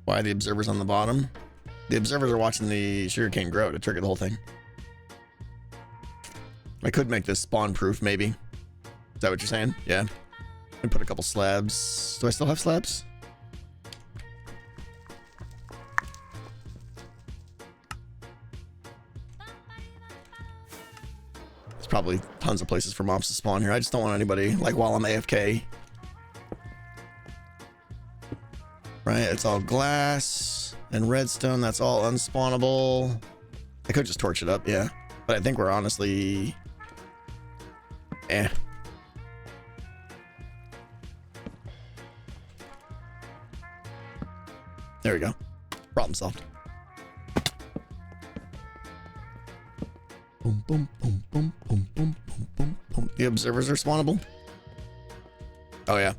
Speaker 1: Why the observers on the bottom? The observers are watching the sugarcane grow to trigger the whole thing. I could make this spawn proof, maybe. Is that what you're saying? Yeah. And put a couple slabs. Do I still have slabs? There's probably tons of places for mobs to spawn here. I just don't want anybody, like, while I'm AFK. Right, it's all glass and redstone. That's all unspawnable. I could just torch it up, yeah. But I think we're honestly... eh. There we go. Problem solved. Boom, boom, boom, boom, boom, boom, boom, boom, boom. The observers are spawnable? Oh, yeah.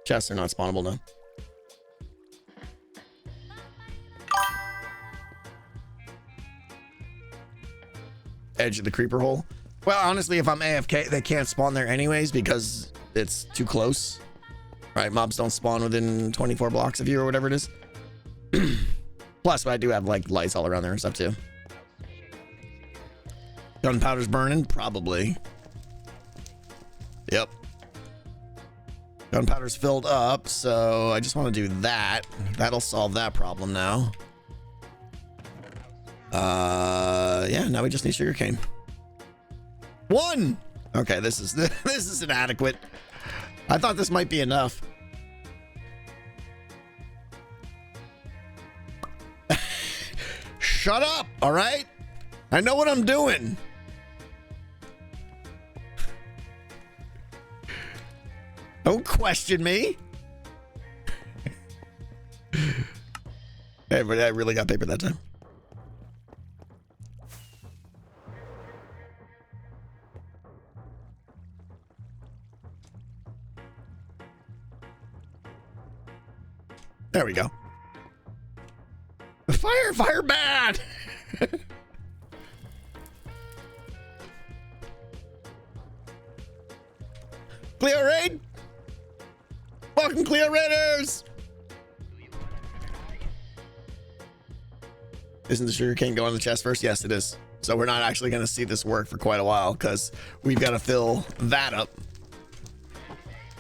Speaker 1: Chests are not spawnable now. Edge of the creeper hole. Well, honestly, if I'm AFK, they can't spawn there anyways because it's too close. Right? Mobs don't spawn within 24 blocks of you or whatever it is. Plus, I do have like lights all around there and stuff too. Gunpowder's burning? Probably. Yep. Gunpowder's filled up, so I just want to do that. That'll solve that problem now. Yeah, now we just need sugarcane. 1! Okay, this is inadequate. I thought this might be enough. Shut up, all right? I know what I'm doing. Don't question me. Hey, but I really got paper that time. There we go. Fire bad. Cleo raid. Welcome, Cleo Raiders! Isn't the sugarcane going in the chest first? Yes, it is. So we're not actually going to see this work for quite a while because we've got to fill that up.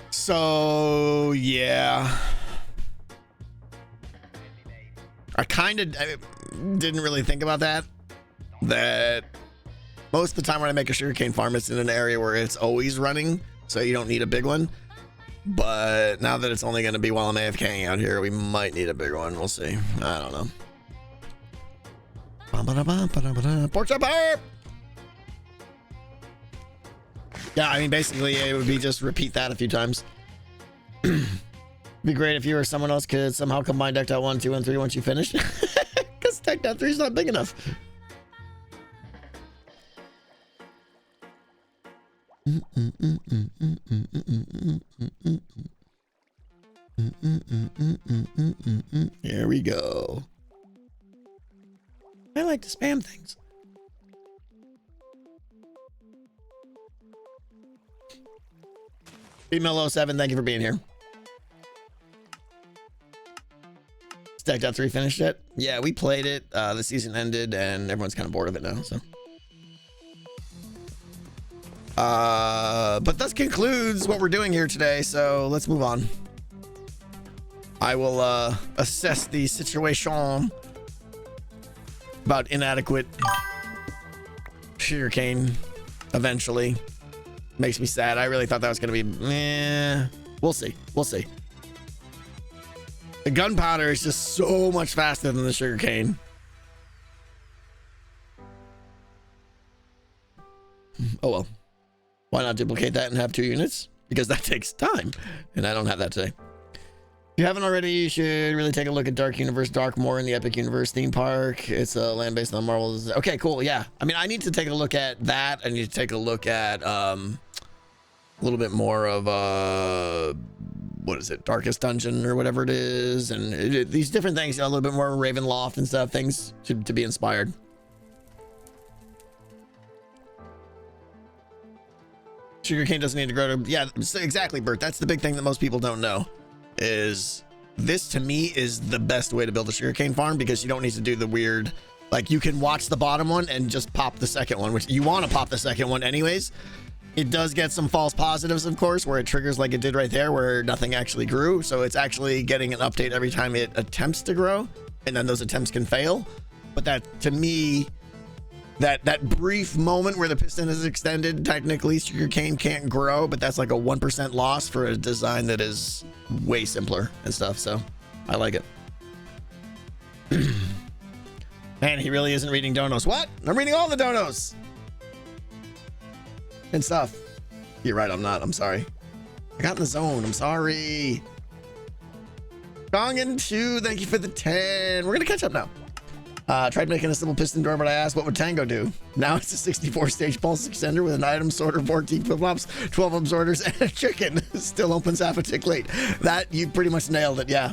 Speaker 1: So, yeah. I kind of didn't really think about that. That Most of the time when I make a sugarcane farm, it's in an area where it's always running, so you don't need a big one. But now that it's only going to be while I'm AFKing out here, we might need a bigger one. We'll see. I don't know. Pork chopper! Yeah, I mean, basically, it would be just repeat that a few times. It'd be great if you or someone else could somehow combine decked out 1, 2, and 3 once you finish. Because decked out 3 is not big enough. Here we go. I like to spam things. Female07, thank you for being here. Stacked out 3 finished it. Yeah, we played it. The season ended and everyone's kind of bored of it now, so. But that concludes what we're doing here today, so let's move on. I will assess the situation about inadequate sugarcane eventually. Makes me sad. I really thought that was gonna be we'll see. We'll see. The gunpowder is just so much faster than the sugarcane. Oh well. Why not duplicate that and have 2 units? Because that takes time, and I don't have that today. If you haven't already, you should really take a look at Dark Universe, Darkmoor in the Epic Universe theme park. It's a land based on Marvel's. Okay, cool. Yeah, I mean, I need to take a look at that. I need to take a look at a little bit more of what is it, Darkest Dungeon or whatever it is, and these different things. You know, a little bit more Ravenloft and stuff. Things to be inspired. Sugarcane doesn't need to grow to, yeah, exactly, Bert. That's the big thing that most people don't know, is this to me is the best way to build a sugarcane farm, because you don't need to do the weird, like, you can watch the bottom one and just pop the second one, which you want to pop the second one anyways. It does get some false positives, of course, where it triggers like it did right there, where nothing actually grew. So it's actually getting an update every time it attempts to grow, and then those attempts can fail. But that, to me, that brief moment where the piston is extended, technically sugarcane can't grow, but that's like a 1% loss for a design that is way simpler and stuff. So I like it. Man, he really isn't reading donos. What? I'm reading all the donos and stuff. You're right, I'm not. I'm sorry. I got in the zone. I'm sorry. Gongan 2, thank you for the 10. We're gonna catch up now. Tried making a simple piston door, but I asked what would Tango do. Now it's a 64-stage pulse extender with an item sorter, 14 flip-flops, 12 absorbers, and a chicken. Still opens half a tick late. That, you pretty much nailed it, yeah.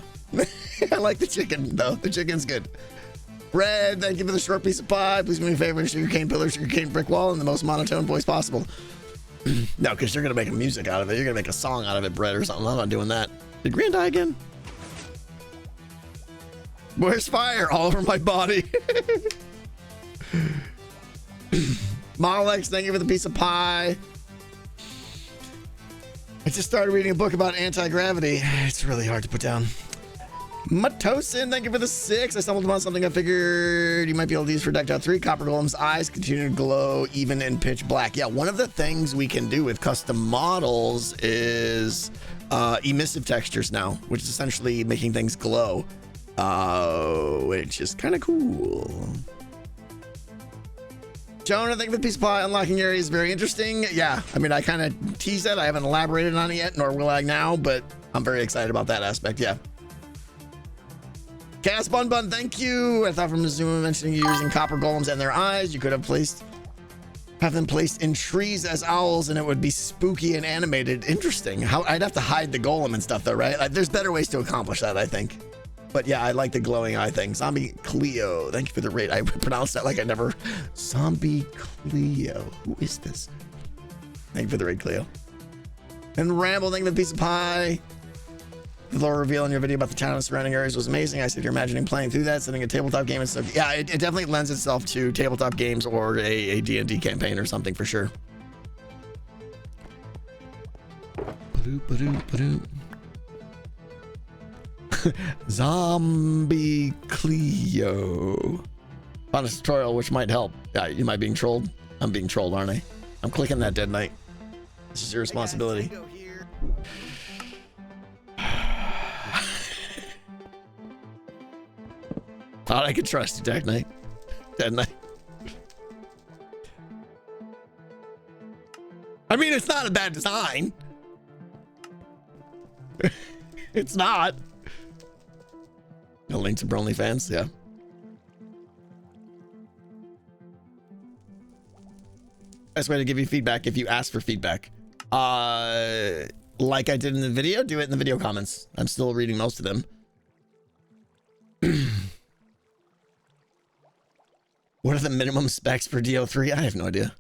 Speaker 1: I like the chicken, though. The chicken's good. Red, thank you for the short piece of pie. Please do me a favor, sugarcane pillar, sugarcane brick wall in the most monotone voice possible. No, because you're going to make music out of it. You're going to make a song out of it, Brett, or something. I'm not doing that. Did Grand die again? Where's fire? All over my body. Molex, thank you for the piece of pie. I just started reading a book about anti-gravity. It's really hard to put down. Matosin, thank you for the 6. I stumbled upon something I figured you might be able to use for decked out 3. Copper Golem's eyes continue to glow even in pitch black. Yeah, one of the things we can do with custom models is emissive textures now, which is essentially making things glow. Which is kind of cool. Jonah, thank you for the piece of pie. Unlocking area is very interesting. Yeah, I mean, I kind of teased it. I haven't elaborated on it yet, nor will I now, but I'm very excited about that aspect. Yeah. Chaos Bun Bun, thank you. I thought from Zuma mentioning you using copper golems and their eyes, you could have them placed in trees as owls, and it would be spooky and animated. Interesting. I'd have to hide the golem and stuff, though, right? Like, there's better ways to accomplish that, I think. But yeah, I like the glowing eye thing. Zombie Cleo, thank you for the raid. I pronounced that like I never. Zombie Cleo, who is this? Thank you for the raid, Cleo. And Ramble, thank you for the piece of pie. The lore reveal in your video about the town and surrounding areas was amazing. I said you're imagining playing through that, setting a tabletop game and stuff. Yeah, it definitely lends itself to tabletop games or a D&D campaign or something for sure. Zombie Cleo. Found a tutorial which might help. Yeah, you might being trolled. I'm being trolled, aren't I? I'm clicking that dead knight. This is your responsibility. Thought I could trust you, Dead Knight. Dead Knight. I mean, it's not a bad design. It's not. No link to Bronley fans, yeah. Best way to give you feedback if you ask for feedback. Like I did in the video, do it in the video comments. I'm still reading most of them. What are the minimum specs for DO3? I have no idea.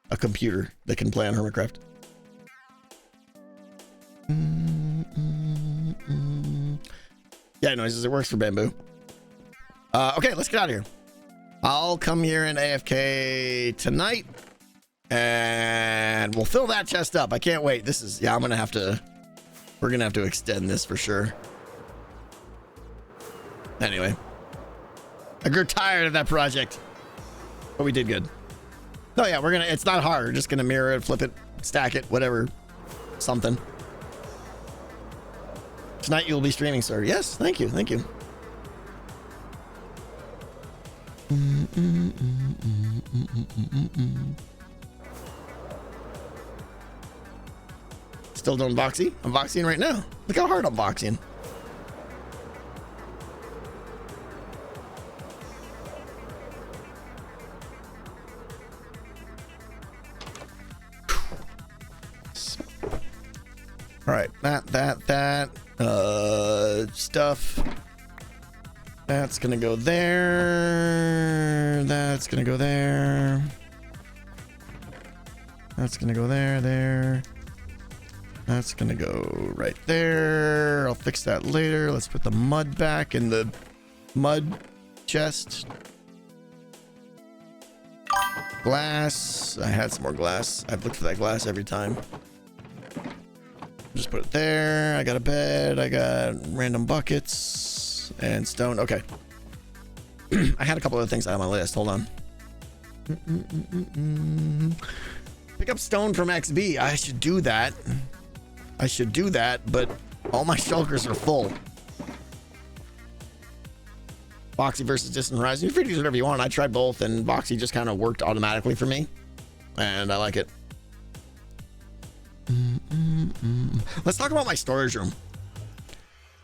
Speaker 1: A computer that can play on Hermitcraft. Yeah, noises. It works for bamboo. Okay, let's get out of here. I'll come here in AFK tonight, and we'll fill that chest up. I can't wait. This is, yeah, we're gonna have to extend this for sure. Anyway, I grew tired of that project, but we did good. No, yeah, it's not hard. We're just gonna mirror it, flip it, stack it, whatever, something. Tonight you'll be streaming, sir. Yes, thank you, thank you. Still doing boxy? I'm boxing right now. Look how hard I'm boxing. All right, that stuff. That's gonna go there. That's gonna go there. That's gonna go there. That's gonna go right there. I'll fix that later. Let's put the mud back in the mud chest. Glass. I had some more glass. I've looked for that glass every time. Just put it there. I got a bed. I got random buckets and stone. Okay. I had a couple other things on my list. Hold on. Pick up stone from XB. I should do that. But all my shulkers are full. Boxy versus Distant Horizon. You're free to use whatever you want. I tried both, and Boxy just kind of worked automatically for me, and I like it. Let's talk about my storage room.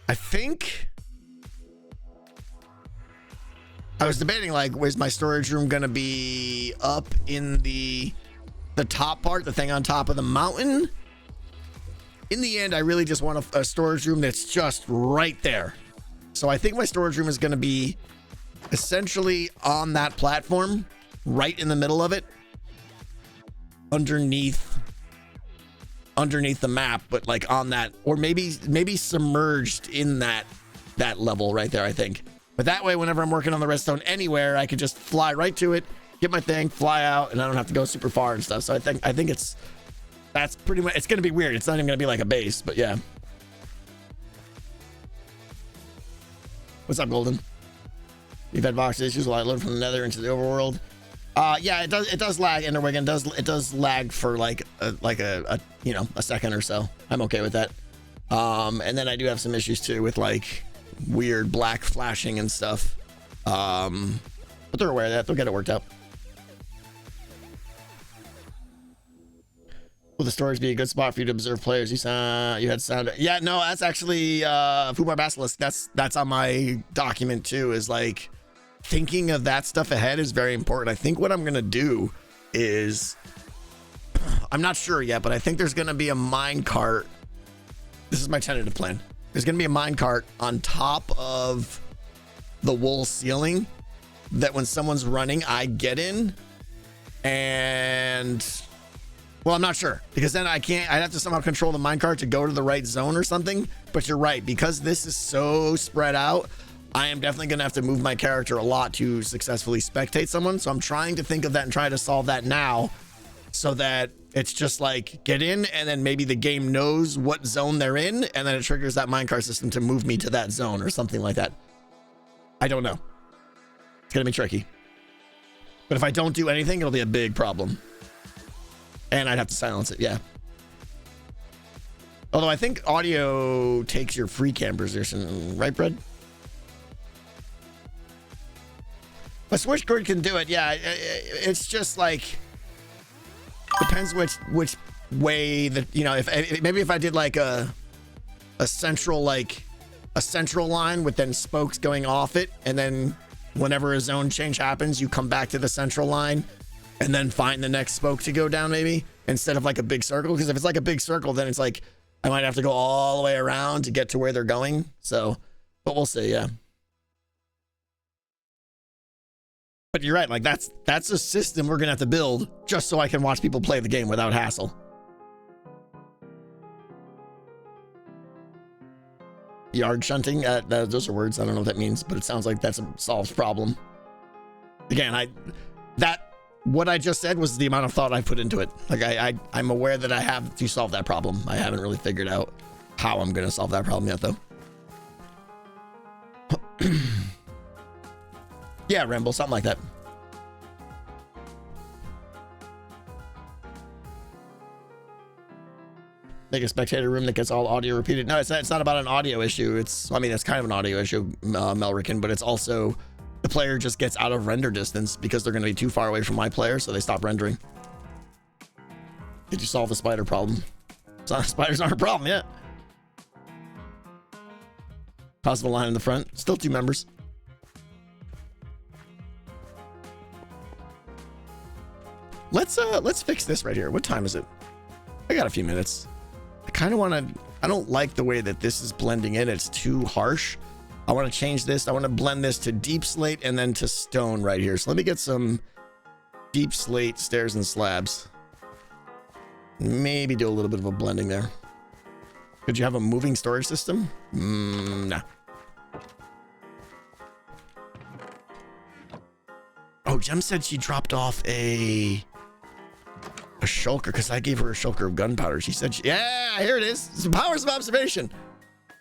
Speaker 1: I think I was debating, like, was my storage room gonna be up in the top part, the thing on top of the mountain? In the end, I really just want a storage room that's just right there. So I think my storage room is gonna be essentially on that platform, right in the middle of it, underneath the map, but like on that, or maybe submerged in that level right there, I think. But that way, whenever I'm working on the redstone anywhere, I could just fly right to it, get my thing, fly out, and I don't have to go super far and stuff. So I think that's pretty much, it's gonna be weird. It's not even gonna be like a base, but yeah. What's up, Golden? You've had box issues while I load from the nether into the overworld. Yeah, it does lag. Enderwigan does lag for like a second or so. I'm okay with that. And then I do have some issues too with like weird black flashing and stuff. But they're aware of that. They'll get it worked out. Will the storage be a good spot for you to observe players? You had sound. Yeah, no, that's actually Fumar Basilisk. That's on my document too. Is like thinking of that stuff ahead is very important. I think what I'm gonna do is, I'm not sure yet, but I think there's gonna be a mine cart. This is my tentative plan. There's gonna be a mine cart on top of the wool ceiling that when someone's running, I get in, and well, I'm not sure, because then I'd have to somehow control the minecart to go to the right zone or something. But you're right, because this is so spread out, I am definitely going to have to move my character a lot to successfully spectate someone. So I'm trying to think of that and try to solve that now, so that it's just like get in, and then maybe the game knows what zone they're in, and then it triggers that minecart system to move me to that zone or something like that. I don't know. It's going to be tricky. But if I don't do anything, it'll be a big problem. And I'd have to silence it, yeah. Although I think audio takes your free cam position, right, Brad? A switch grid can do it, yeah. It's just like, depends which way that, you know, if maybe if I did like a central line with then spokes going off it, and then whenever a zone change happens, you come back to the central line and then find the next spoke to go down, maybe, instead of like a big circle. Because if it's like a big circle, then it's like I might have to go all the way around to get to where they're going. So, but we'll see, yeah. But you're right, like that's a system we're gonna have to build just so I can watch people play the game without hassle. Yard shunting, those are words, I don't know what that means, but it sounds like that's a solved problem. Again, what I just said was the amount of thought I put into it. Like I'm aware that I have to solve that problem. I haven't really figured out how I'm gonna solve that problem yet, though. Yeah, Ramble, something like that. Make a spectator room that gets all audio repeated. No, it's not about an audio issue. It's kind of an audio issue, Melrican, but it's also the player just gets out of render distance because they're going to be too far away from my player, so they stop rendering. Did you solve the spider problem? Spiders aren't a problem yet. Possible line in the front. Still 2 members. Let's fix this right here. What time is it? I got a few minutes. I kind of want to, I don't like the way that this is blending in. It's too harsh. I want to change this. I want to blend this to deep slate and then to stone right here. So let me get some deep slate stairs and slabs. Maybe do a little bit of a blending there. Could you have a moving storage system? Nah. Oh, Jem said she dropped off a shulker because I gave her a shulker of gunpowder. She said, yeah, here it is. Some powers of observation.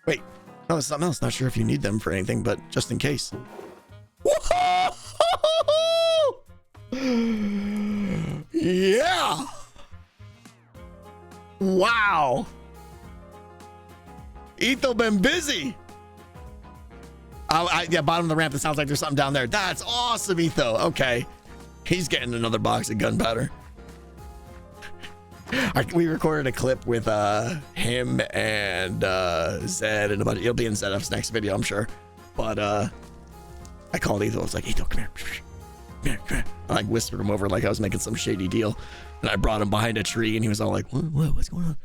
Speaker 1: Wait, no, it's something else. Not sure if you need them for anything, but just in case. Yeah. Wow. Etho been busy. Yeah, bottom of the ramp. It sounds like there's something down there. That's awesome, Etho. Okay. He's getting another box of gunpowder. We recorded a clip with him and Zed and a bunch. It'll be in Zed's next video, I'm sure. But I called Etho. I was like, Etho, come here. Come here. I like whispered him over like I was making some shady deal. And I brought him behind a tree and he was all like, what's going on?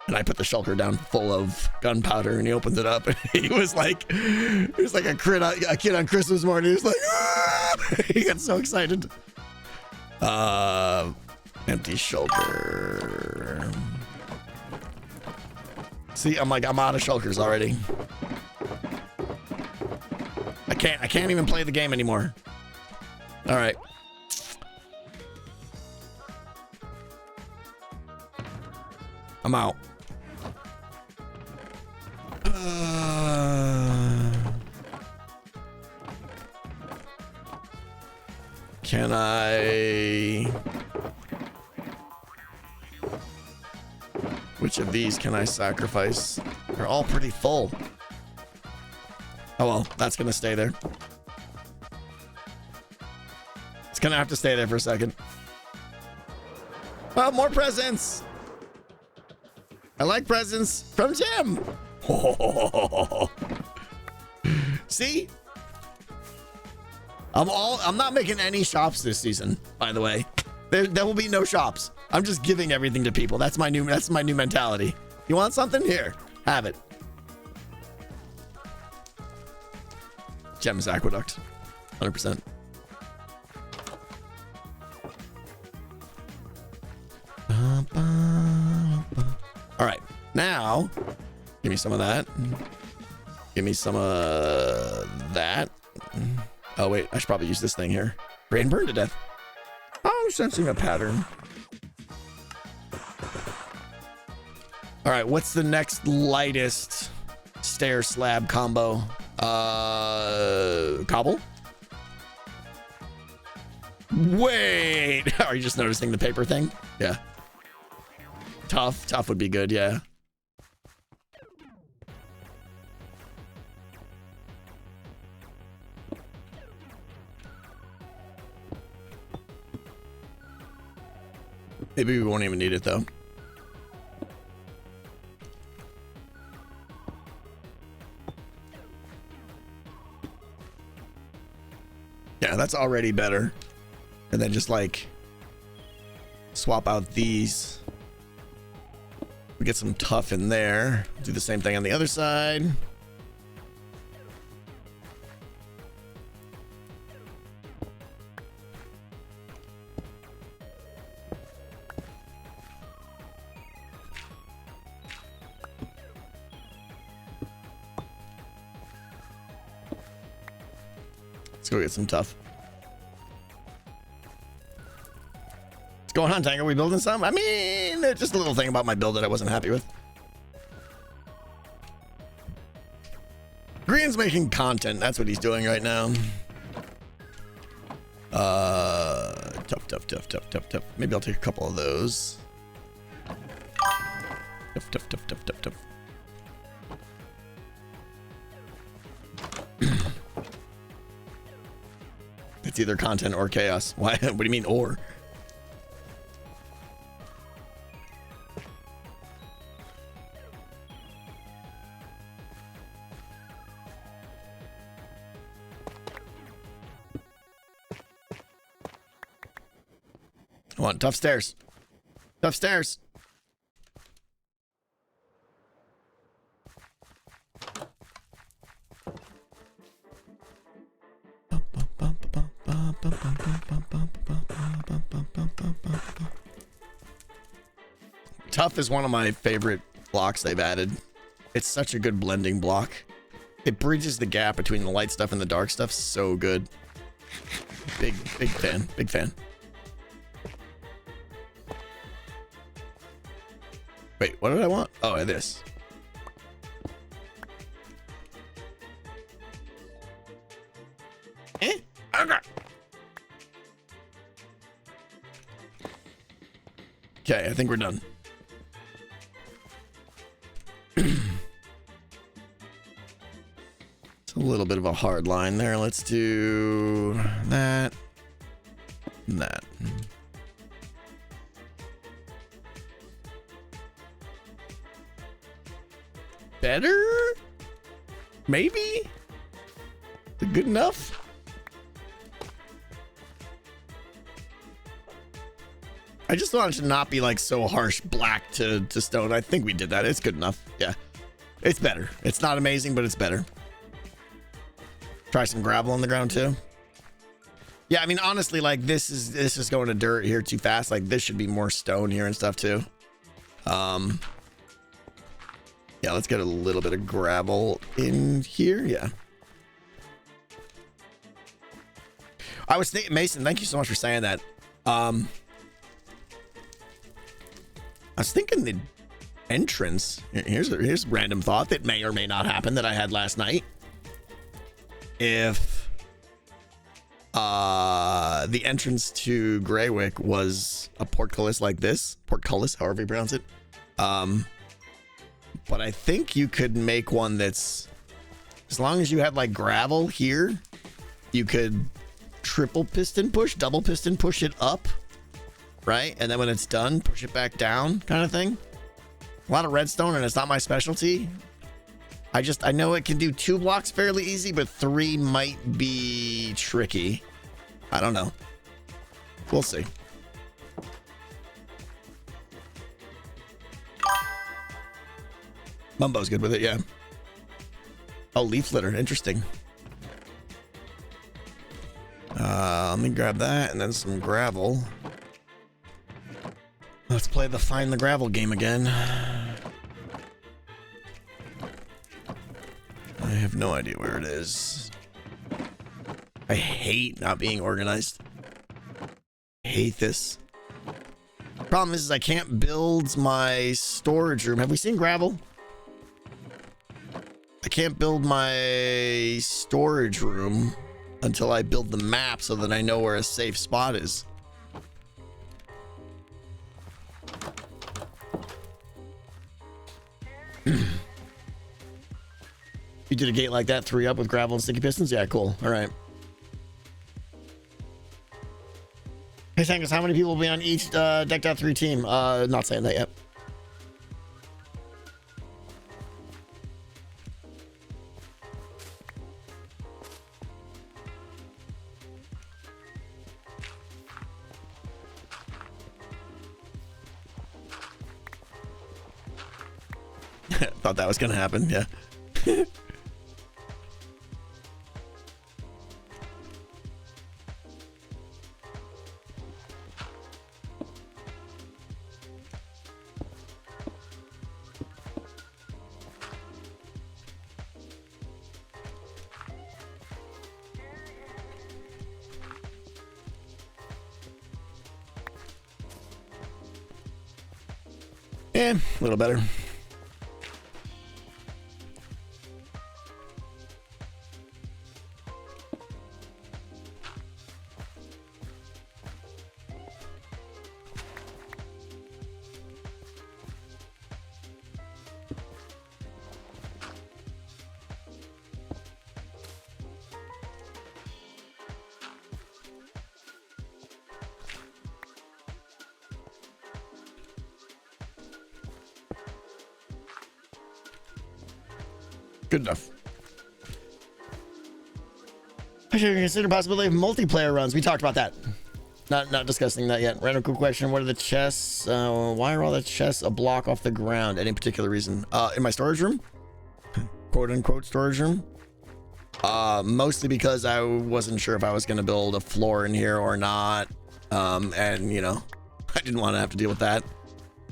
Speaker 1: And I put the shulker down full of gunpowder and he opened it up and he was like a kid on Christmas morning. He was like, ah! He got so excited. Empty shulker. See, I'm out of shulkers already. I can't even play the game anymore. All right. I'm out. Can I... Which of these can I sacrifice? They're all pretty full. Oh well, that's gonna stay there. It's gonna have to stay there for a second. Oh, more presents! I like presents from Jim. See? I'm not making any shops this season, by the way. There will be no shops. I'm just giving everything to people. That's my new mentality. You want something? Here, have it. Gem's Aqueduct, 100%. All right, now give me some of that. Give me some of that. Oh wait, I should probably use this thing here. Brain burned to death. I'm sensing a pattern. All right, what's the next lightest stair slab combo? Cobble? Wait, are you just noticing the paper thing? Yeah. Tough would be good, yeah. Maybe we won't even need it though. Yeah, that's already better. And then just like swap out these. We get some tough in there. Do the same thing on the other side. Let's go get some tough. What's going on, Tank? Are we building some? I mean, just a little thing about my build that I wasn't happy with. Green's making content. That's what he's doing right now. Tough. Maybe I'll take a couple of those. Tough. It's either content or chaos. Why? What do you mean or? Come on, tough stairs. Tough stairs. Tough is one of my favorite blocks they've added. It's such a good blending block. It bridges the gap between the light stuff and the dark stuff so good. Big fan. Big fan. Wait, what did I want? Oh, this. Okay. Okay, I think we're done. It's a little bit of a hard line there. Let's do that. And that. Better? Maybe? Is it good enough? I just want it to not be like so harsh black to stone. I think we did that. It's good enough. Yeah. It's better. It's not amazing, but it's better. Try some gravel on the ground too. Yeah, I mean, honestly, like this is going to dirt here too fast. Like this should be more stone here and stuff too. Yeah, let's get a little bit of gravel in here. Yeah. I was thinking, Mason, thank you so much for saying that. I was thinking the entrance. Here's a random thought that may or may not happen that I had last night. If the entrance to Greywick was a portcullis like this, portcullis, however you pronounce it. But I think you could make one that's, as long as you had like gravel here, you could triple piston push, double piston push it up, right? And then when it's done, push it back down kind of thing. A lot of redstone, and it's not my specialty. I know it can do 2 blocks fairly easy, but 3 might be tricky. I don't know. We'll see. Mumbo's good with it, yeah. Oh, leaf litter, interesting. Let me grab that and then some gravel. Let's play the find the gravel game again. I have no idea where it is. I hate not being organized. I hate this. Problem is I can't build my storage room. Have we seen gravel? I can't build my storage room until I build the map so that I know where a safe spot is. You did a gate like that, 3 up with gravel and sticky pistons? Yeah, cool. All right. Hey, Sangus, how many people will be on each decked out 3 team? Not saying that yet. Thought that was gonna happen, yeah. Yeah, a little better. Good enough. I should consider possibility of multiplayer runs. We talked about that. Not discussing that yet. Random quick question. What are the chests? Why are all the chests a block off the ground? Any particular reason? In my storage room? Quote unquote storage room? Mostly because I wasn't sure if I was going to build a floor in here or not. And you know, I didn't want to have to deal with that.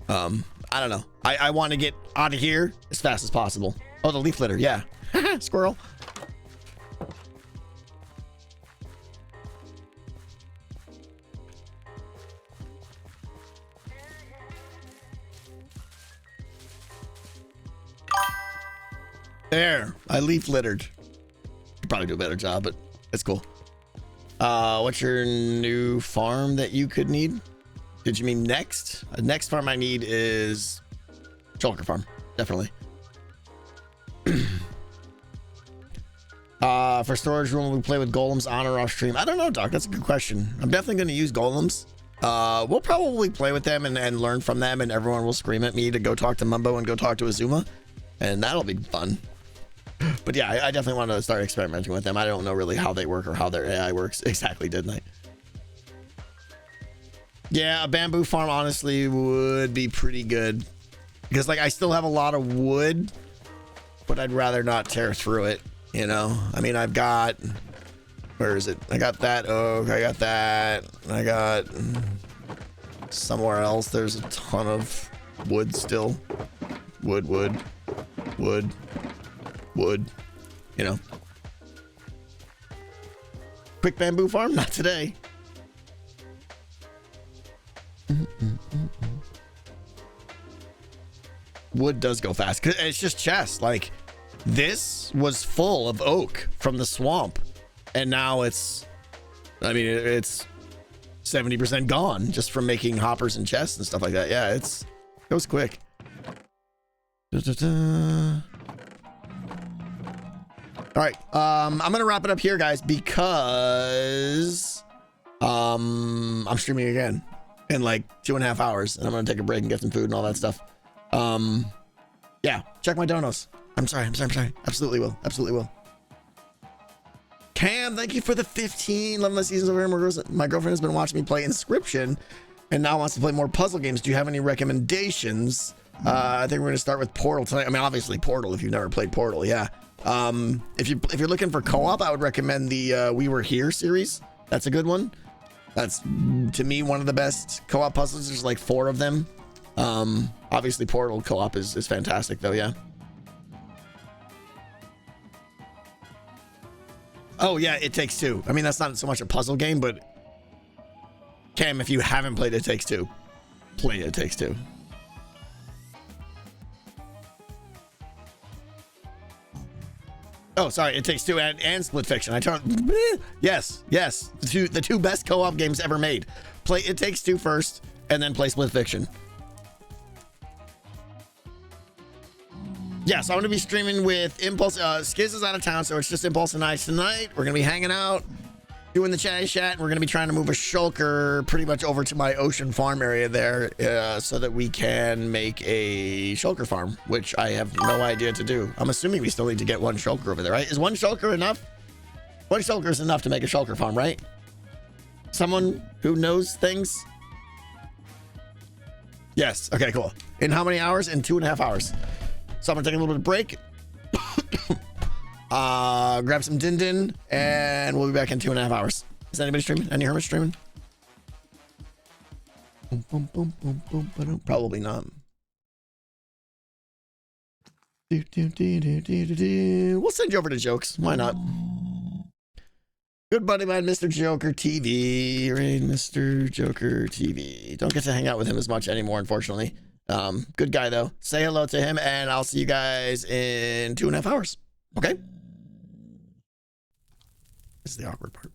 Speaker 1: I don't know. I want to get out of here as fast as possible. Oh, the leaf litter. Yeah. Squirrel. There. I leaf littered. Could probably do a better job, but it's cool. What's your new farm that you could need? Did you mean next? Next farm I need is Shulker farm. Definitely. For storage room, we play with golems on or off stream. I don't know, Doc. That's a good question. I'm definitely going to use golems. We'll probably play with them and learn from them, and everyone will scream at me to go talk to Mumbo and go talk to Azuma, and that'll be fun. But yeah, I definitely want to start experimenting with them. I don't know really how they work or how their AI works exactly, didn't I? Yeah, a bamboo farm honestly would be pretty good, because like I still have a lot of wood, but I'd rather not tear through it, you know? I mean, I've got, where is it? I got that oak, I got that, I got somewhere else. There's a ton of wood still. Wood, you know. Quick bamboo farm? Not today. Wood does go fast, 'cause it's just chests. Like, this was full of oak from the swamp, and now it's, I mean, it's 70% gone just from making hoppers and chests and stuff like that. Yeah, it goes quick. All right, I'm gonna wrap it up here, guys, because I'm streaming again in like 2.5 hours, and I'm gonna take a break and get some food and all that stuff. Yeah, check my donos. I'm sorry. Absolutely will. Cam, thank you for the 15. Loving my seasons over here. My girlfriend has been watching me play Inscription and now wants to play more puzzle games. Do you have any recommendations? I think we're gonna start with Portal tonight. I mean, obviously Portal if you've never played Portal. Yeah. If you're looking for co-op, I would recommend the We Were Here series. That's a good one. That's, to me, one of the best co-op puzzles. There's like 4 of them. Obviously Portal co-op is fantastic though. Yeah. Oh yeah, It Takes Two. I mean, that's not so much a puzzle game, but Cam, if you haven't played It Takes Two, play It Takes Two. Oh, sorry. It Takes Two and Split Fiction. Yes. The two best co-op games ever made. Play It Takes Two first, and then play Split Fiction. Yeah, so I'm going to be streaming with Impulse. Skiz is out of town, so it's just Impulse and I tonight. We're going to be hanging out, doing the chatty chat, and we're going to be trying to move a shulker pretty much over to my ocean farm area there so that we can make a shulker farm, which I have no idea to do. I'm assuming we still need to get one shulker over there, right? Is one shulker enough? One shulker is enough to make a shulker farm, right? Someone who knows things? Yes. Okay, cool. In how many hours? In 2.5 hours. So I'm gonna take a little bit of break, grab some din din, and we'll be back in 2.5 hours. Is anybody streaming? Any hermits streaming? Probably not. We'll send you over to Jokes. Why not? Good buddy of mine, Mr. Joker TV. Right, Mr. Joker TV. Don't get to hang out with him as much anymore, unfortunately. Good guy though. Say hello to him, and I'll see you guys in 2.5 hours. Okay? This is the awkward part.